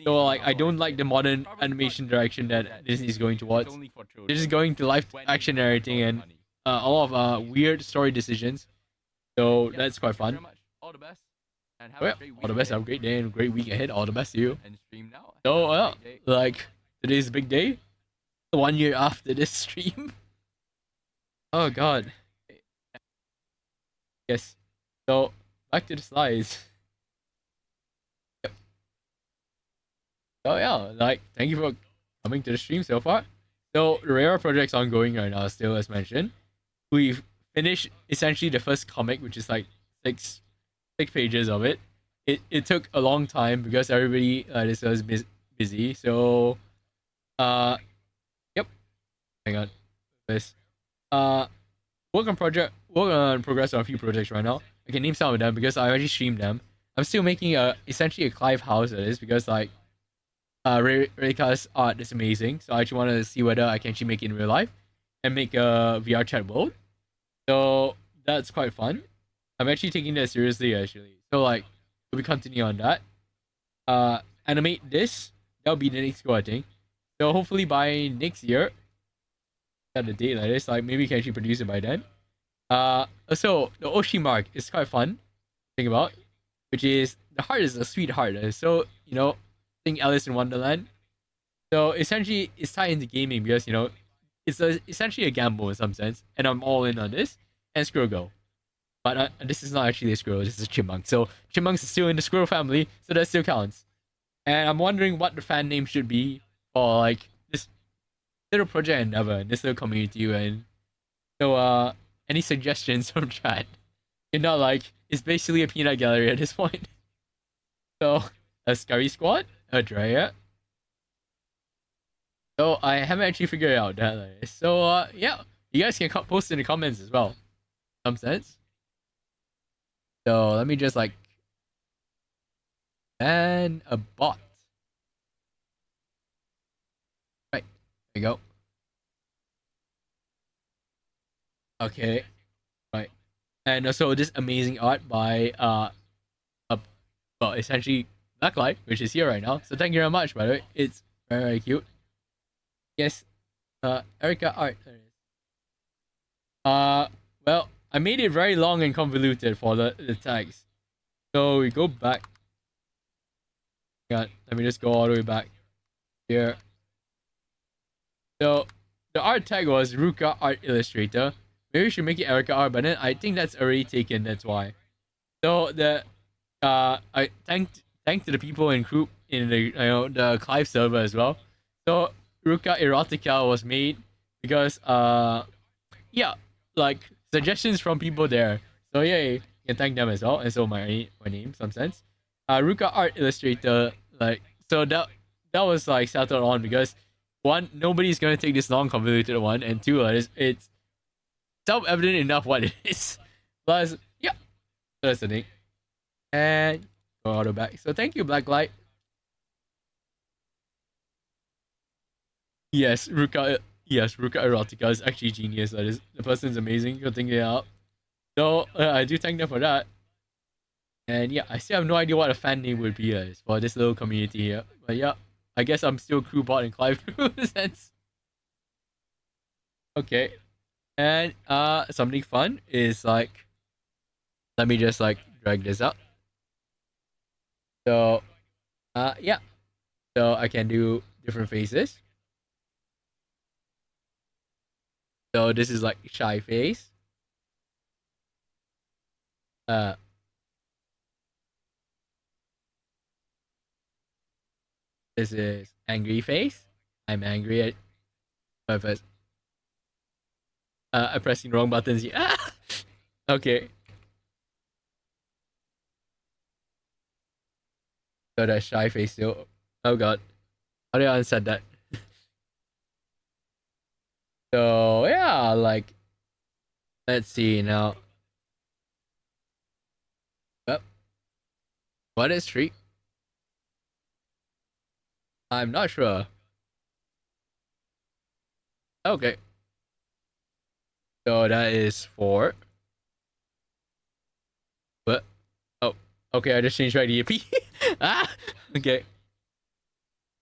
So like I don't like the modern animation direction that Disney is going towards. They're just going to live action and everything, and a lot of weird story decisions. So that's quite fun. All the best. And Oh, yeah. All the best. Have a great day and a great week ahead. All the best to you. So like today's a big day. 1 year after this stream. Oh god. Yes. So back to the slides. Yep. So yeah, like thank you for coming to the stream so far. So the Rare project's ongoing right now still, as mentioned. We've finished essentially the first comic, which is like six pages of it. It took a long time because everybody this was busy. So yep. Hang on. This work on progress on a few projects right now. I can name some of them because I already streamed them. I'm still making essentially a Clive house of this because like Reika's art is amazing. So I actually want to see whether I can actually make it in real life and make a VR chat world. So that's quite fun. I'm actually taking that seriously actually. So like we continue on that. Animate this. That'll be the next goal, I think. So hopefully by next year, at a date like this, like maybe we can actually produce it by then. So the Oshi mark is quite fun to think about, which is the heart is a sweet heart. So think Alice in Wonderland. So essentially, it's tied into gaming because it's essentially a gamble in some sense, and I'm all in on this. And Squirrel Go, but this is not actually a squirrel. This is a chipmunk. So chipmunks is still in the squirrel family, so that still counts. And I'm wondering what the fan name should be for like this little project endeavor, this little community, and so any suggestions from chat? If not, like it's basically a peanut gallery at this point. So a Scurry Squad, a Drea. So I haven't actually figured it out that. So yeah, you guys can post in the comments as well. Some sense. So let me just like and a bot. Right, there you go. Okay, right, and also this amazing art by well, essentially Blacklight, which is here right now. So thank you very much, by the way. It's very, very cute. Yes. Erica art. There it is. Well, I made it very long and convoluted for the tags. So we go back. Let me just go all the way back here. So the art tag was Ruka Art Illustrator. Maybe we should make it Erica Art, but then I think that's already taken. That's why. So I thanked to the people in group in the Clive server as well. So Ruka Erotica was made because yeah, like suggestions from people there. So yay, you can thank them as well. And so my name, some sense. Ruka Art Illustrator, like, so that was like settled on because one, nobody's gonna take this long convoluted one, and two, it's self-evident enough what it is. Plus, yeah, that's the thing. And go all the back. So thank you, Blacklight. Yes, Ruka. Yes, Ruka Erotica is actually genius. That is, the person's amazing. You're thinking it out. So I do thank them for that. And yeah, I still have no idea what a fan name would be for this little community here. But yeah, I guess I'm still Crewbot and Clive in a sense. Okay. And something fun is like, let me just like drag this out. So yeah. So I can do different faces. So this is like shy face. This is angry face. I'm angry at purpose. I'm pressing wrong buttons. Yeah. Okay. So that shy face still. Oh god. How did I unset that? So yeah, like, let's see now. Yep. What is tree? I'm not sure. Okay. So that is 4. But oh, okay, I just changed my Yippee. Ah, okay.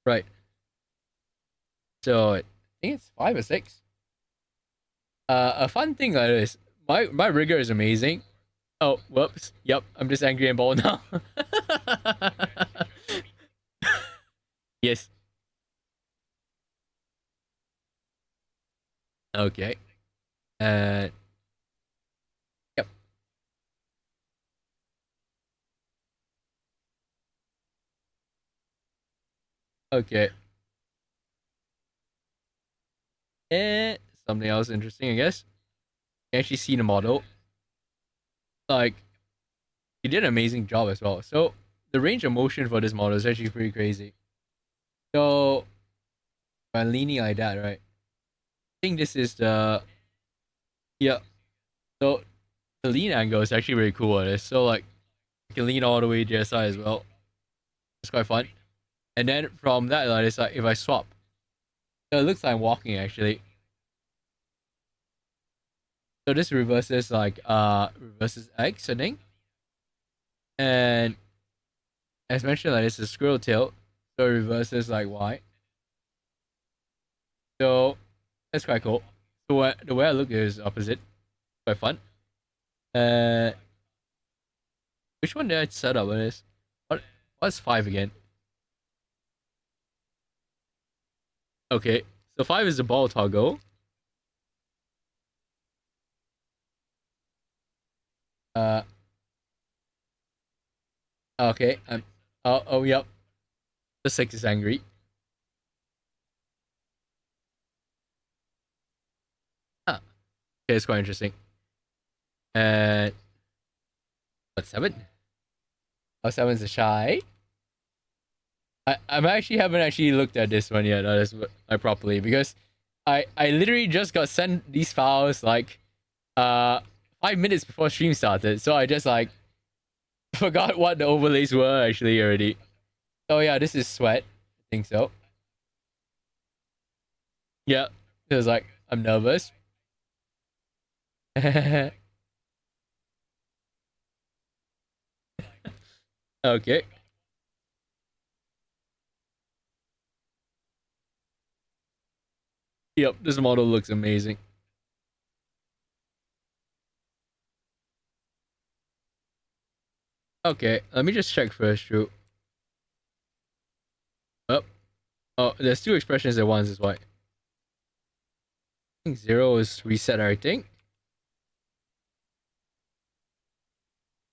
Right. So I think it's 5 or 6. A fun thing like this. My rigger is amazing. Oh, whoops. Yep, I'm just angry and bald now. Yes. Okay. Yep. Okay. And something else interesting, I guess. You actually see the model. Like, he did an amazing job as well. So the range of motion for this model is actually pretty crazy. So by leaning like that, right? I think this is the, yeah. So the lean angle is actually really cool. So like you can lean all the way to the other side as well. It's quite fun. And then from that, like, it's like if I swap, so it looks like I'm walking actually. So this reverses like reverses X, I think. And as mentioned, like it's a squirrel tail, so it reverses like Y. So that's quite cool. So the way I look is opposite. Quite fun. Which one did I set up with this? What's 5 again? Okay, so 5 is the ball toggle. Okay, oh yep. The 6 is angry. Huh. Okay, it's quite interesting. And what, 7? Oh, 7's a shy. I haven't actually looked at this one yet, properly, because I literally just got sent these files like 5 minutes before stream started, so I just like forgot what the overlays were actually already. Oh yeah, this is sweat. I think so. Yeah, it was like I'm nervous. Okay. Yep, this model looks amazing. Okay, let me just check first, Drew. Oh, there's two expressions at once, is why. I think 0 is reset everything.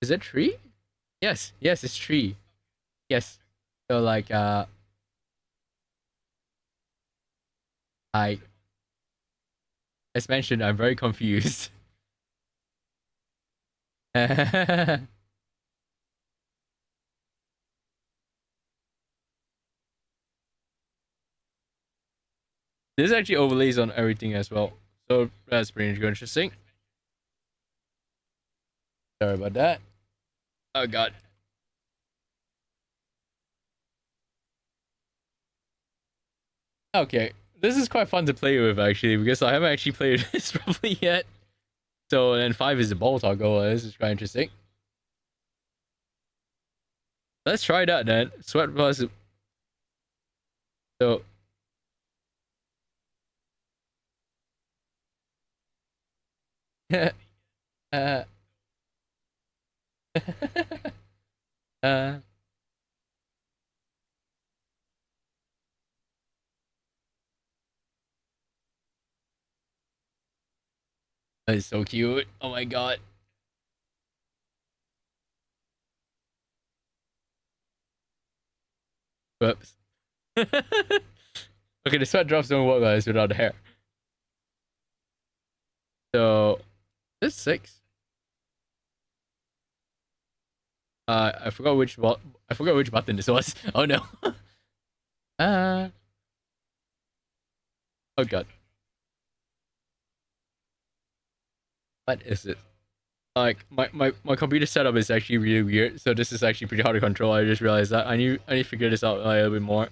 Is it tree? Yes, it's tree. Yes. So like I as mentioned, I'm very confused. This actually overlays on everything as well. So that's pretty interesting. Sorry about that. Oh god. Okay. This is quite fun to play with actually, because I haven't actually played this properly yet. So then 5 is the ball toggle. This is quite interesting. Let's try that then. Sweat plus. So uh, uh, that is so cute. Oh my god. Whoops. Okay, the sweat drops don't work, guys, without the hair. So this 6. I forgot which button this was. Oh no. uh oh god. What is it? Like my computer setup is actually really weird, so this is actually pretty hard to control. I just realized that. I need to figure this out a little bit more.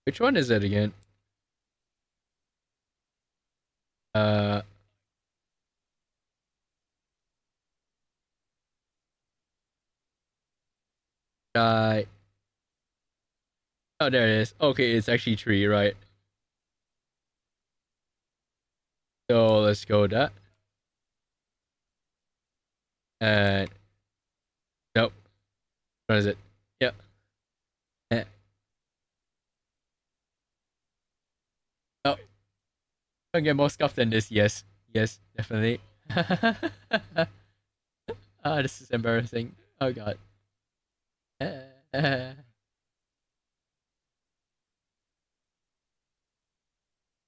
Which one is it again? Uh Oh, there it is. Okay, it's actually tree, right? So let's go with that. And nope. What is it? Yep. Eh. Oh, don't get more scuffed than this. Yes, definitely. Ah, this is embarrassing. Oh god.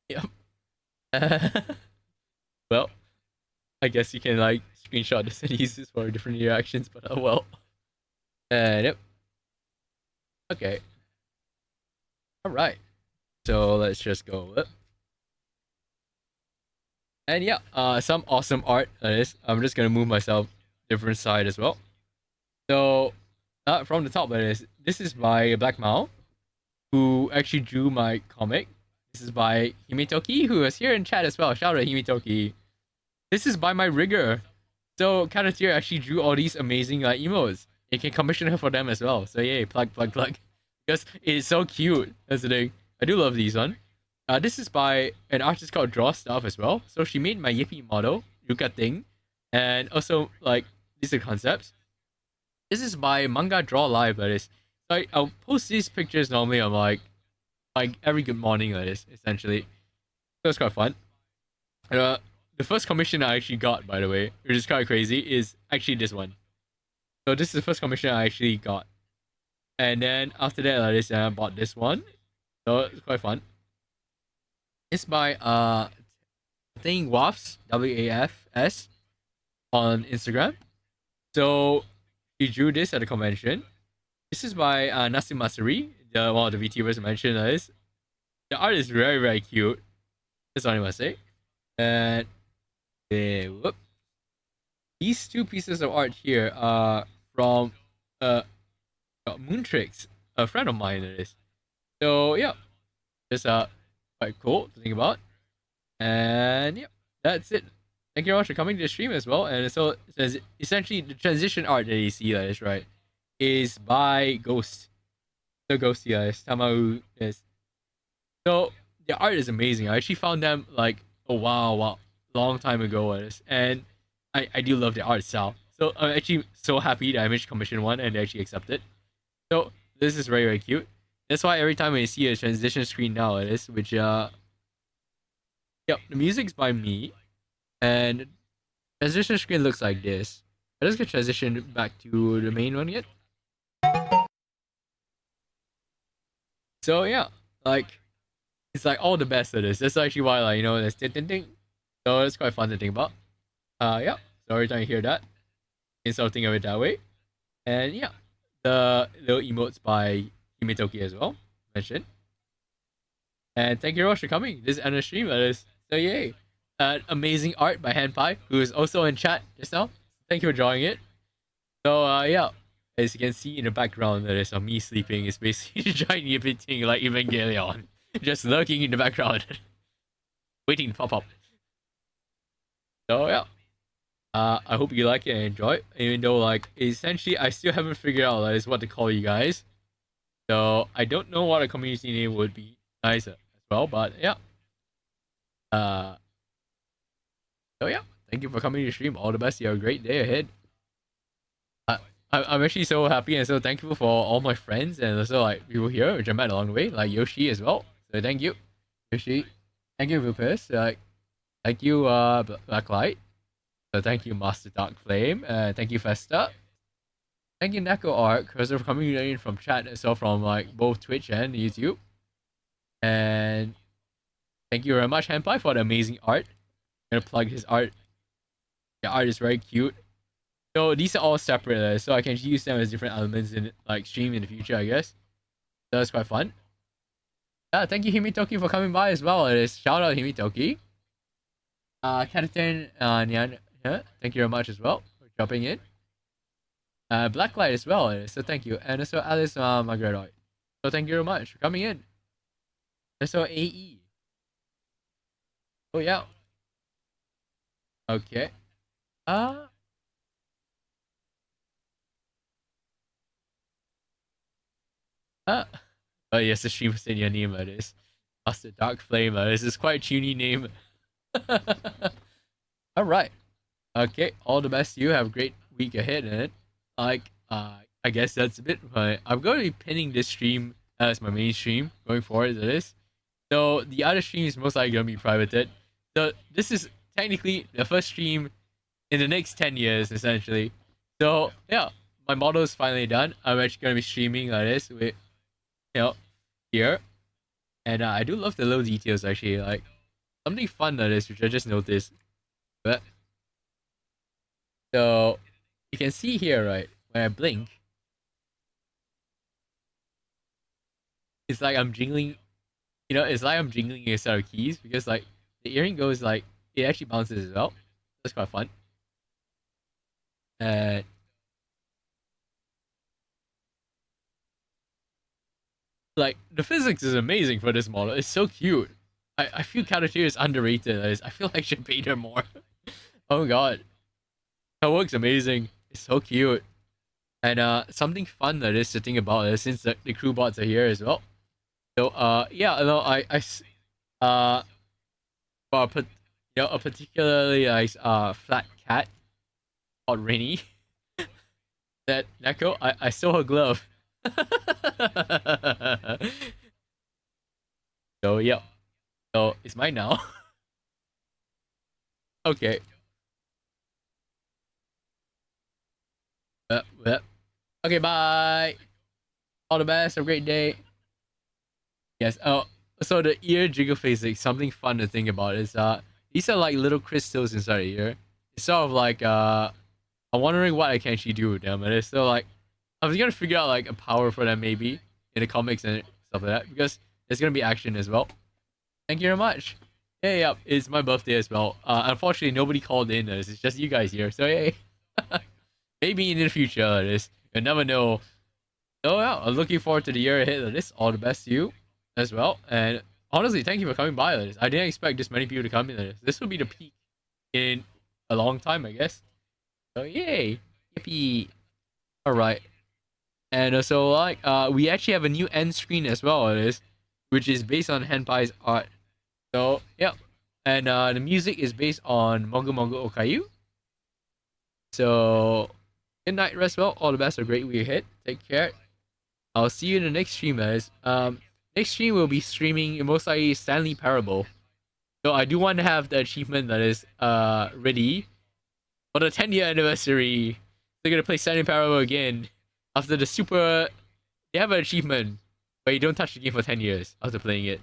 Yep. Well, I guess you can like screenshot this and use this for different reactions, but oh well. Yep. Okay. All right. So let's just go up. And yeah, some awesome art. That is. I'm just gonna move myself different side as well. So, from the top, that is. This is by Black Mao, who actually drew my comic. This is by Himitoki, who is here in chat as well. Shout out to Himitoki. This is by my rigger. So Caturteer actually drew all these amazing emotes. You can commission her for them as well. So yay, plug. Because it is so cute. That's the thing. I do love these one. This is by an artist called Draw Stuff as well. So she made my Yippee model, Ruka thing. And also, like, these are concepts. This is by Manga Draw Live, that is. So I'll post these pictures normally on like every good morning, that is, essentially. So it's quite fun. The first commission I actually got, by the way, which is quite crazy, is actually this one. So this is the first commission I actually got. And then after that, like this, I bought this one. So it's quite fun. It's by I think Wafs, WAFS, on Instagram. So he drew this at a convention. This is by Nasim Masuri, one of the VTubers I mentioned. Is the art is very, very cute. That's all I must say. And whoop. These two pieces of art here are from Moontrix, a friend of mine. It is. So yeah, it's quite cool to think about. And yeah, that's it. Thank you very much for coming to the stream as well. And so it says essentially the transition art that you see, that is right, is by Ghost. So go see us. Tamau is. So the art is amazing. I actually found them like a wow, long time ago, and I do love the art style. So I'm actually so happy that I managed to commission one and they actually accept it. So this is very cute. That's why every time I see a transition screen now, which yep, the music's by me, and transition screen looks like this. I just get transition back to the main one yet. So yeah, like it's like all the best of this. That's actually why, like, there's ding ding ding. So it's quite fun to think about. Yeah. So every time you hear that, instead of thinking of it that way, and yeah, the little emotes by Himetoki as well mentioned. And thank you very much for coming. This is Anna stream. So yay. Amazing art by Handpie, who is also in chat just now. Thank you for drawing it. So yeah, as you can see in the background, that is me sleeping. It's basically giant Yippee thing like Evangelion, just lurking in the background, waiting to pop up. So yeah, I hope you like it and enjoy it. Even though, like, essentially I still haven't figured out like what to call you guys. So I don't know what a community name would be nice as well, but yeah. So yeah, thank you for coming to the stream. All the best. You have a great day ahead. I'm actually so happy and so thankful for all my friends and also like people here which I met along the way, like Yoshi as well. So thank you, Yoshi. Thank you, Rupus. Thank you, Blacklight. So thank you, Master Dark Flame. Thank you, Festa. Thank you, Neko Arc, because they're coming in from chat as well from like both Twitch and YouTube. And thank you very much, Handpie, for the amazing art. I'm gonna plug his art. The art is very cute. So these are all separate, so I can use them as different elements in like stream in the future, I guess. So that's quite fun. Yeah, thank you, Himitoki, for coming by as well. Shout out, Himitoki. Caturteer, Nyan, yeah, thank you very much as well for dropping in. Blacklight as well, so thank you. And also Alice Magredoy. So thank you very much for coming in. And so AE. Oh yeah. Okay. Oh yes, the stream was in your name, it is. Master Dark Flame, this is quite a tuney name. Alright. Okay, all the best to you. Have a great week ahead, and like I guess that's a bit, but I'm going to be pinning this stream as my main stream going forward to this. So the other stream is most likely gonna be privated. So this is technically the first stream in the next 10 years essentially. So yeah, my model is finally done. I'm actually gonna be streaming like this with here. And I do love the little details actually, like something fun like this which I just noticed. But so you can see here, right, when I blink, it's like I'm jingling, it's like I'm jingling a set of keys because like the earring goes like it actually bounces as well. That's quite fun. And like the physics is amazing for this model. It's so cute. I feel Caturteer is underrated. I feel like I should pay her more. Oh god. Her work's amazing. It's so cute. And something fun that is to think about is since the crew bots are here as well. So yeah, for a particularly nice flat cat called Rainy. That Neko, I stole her glove. So yeah. So it's mine now. Okay. Okay, bye. All the best. Have a great day. Yes. Oh, so the ear jiggle physics, something fun to think about is these are like little crystals inside the ear. It's sort of like I'm wondering what I can actually do with them. And it's still like I was gonna figure out like a power for them maybe in the comics and stuff like that because there's gonna be action as well. Thank you very much. Yeah, it's my birthday as well. Unfortunately, nobody called in. It's just you guys here. So yay. Maybe in the future, you never know. So yeah, I'm looking forward to the year ahead of this. All the best to you as well. And honestly, thank you for coming by. I didn't expect this many people to come in. This will be the peak in a long time, I guess. So yay, yippee! All right. And also like we actually have a new end screen as well. It is, which is based on Henpai's art. So yeah, and the music is based on Mogu Mogu Okayu. So good night, rest well. All the best. A great week ahead. Take care. I'll see you in the next stream, guys. Next stream we'll be streaming most likely Stanley Parable. So I do want to have the achievement that is ready for the 10-year anniversary. They're gonna play Stanley Parable again after the super. They have an achievement, but you don't touch the game for 10 years after playing it.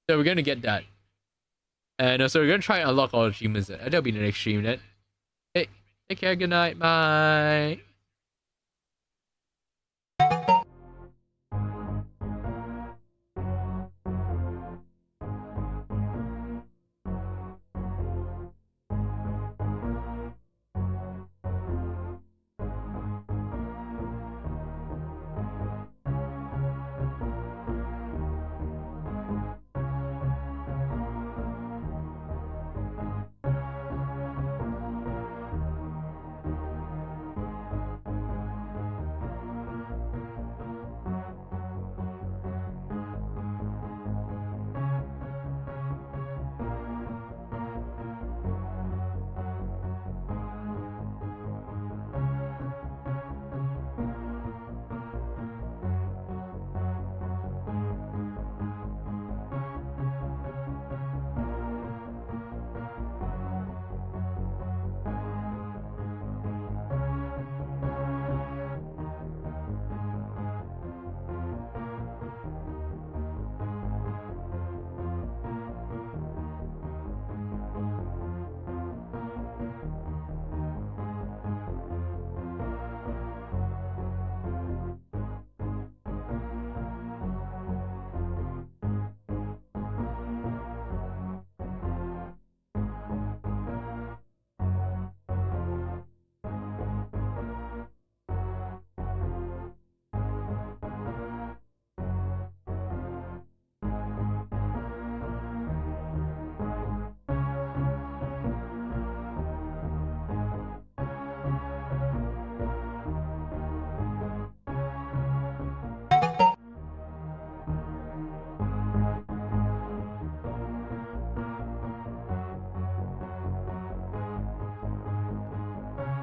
So we're gonna get that, and also we're gonna try and unlock all the achievements. That'll be the next stream then. Hey, take care. Good night. Bye.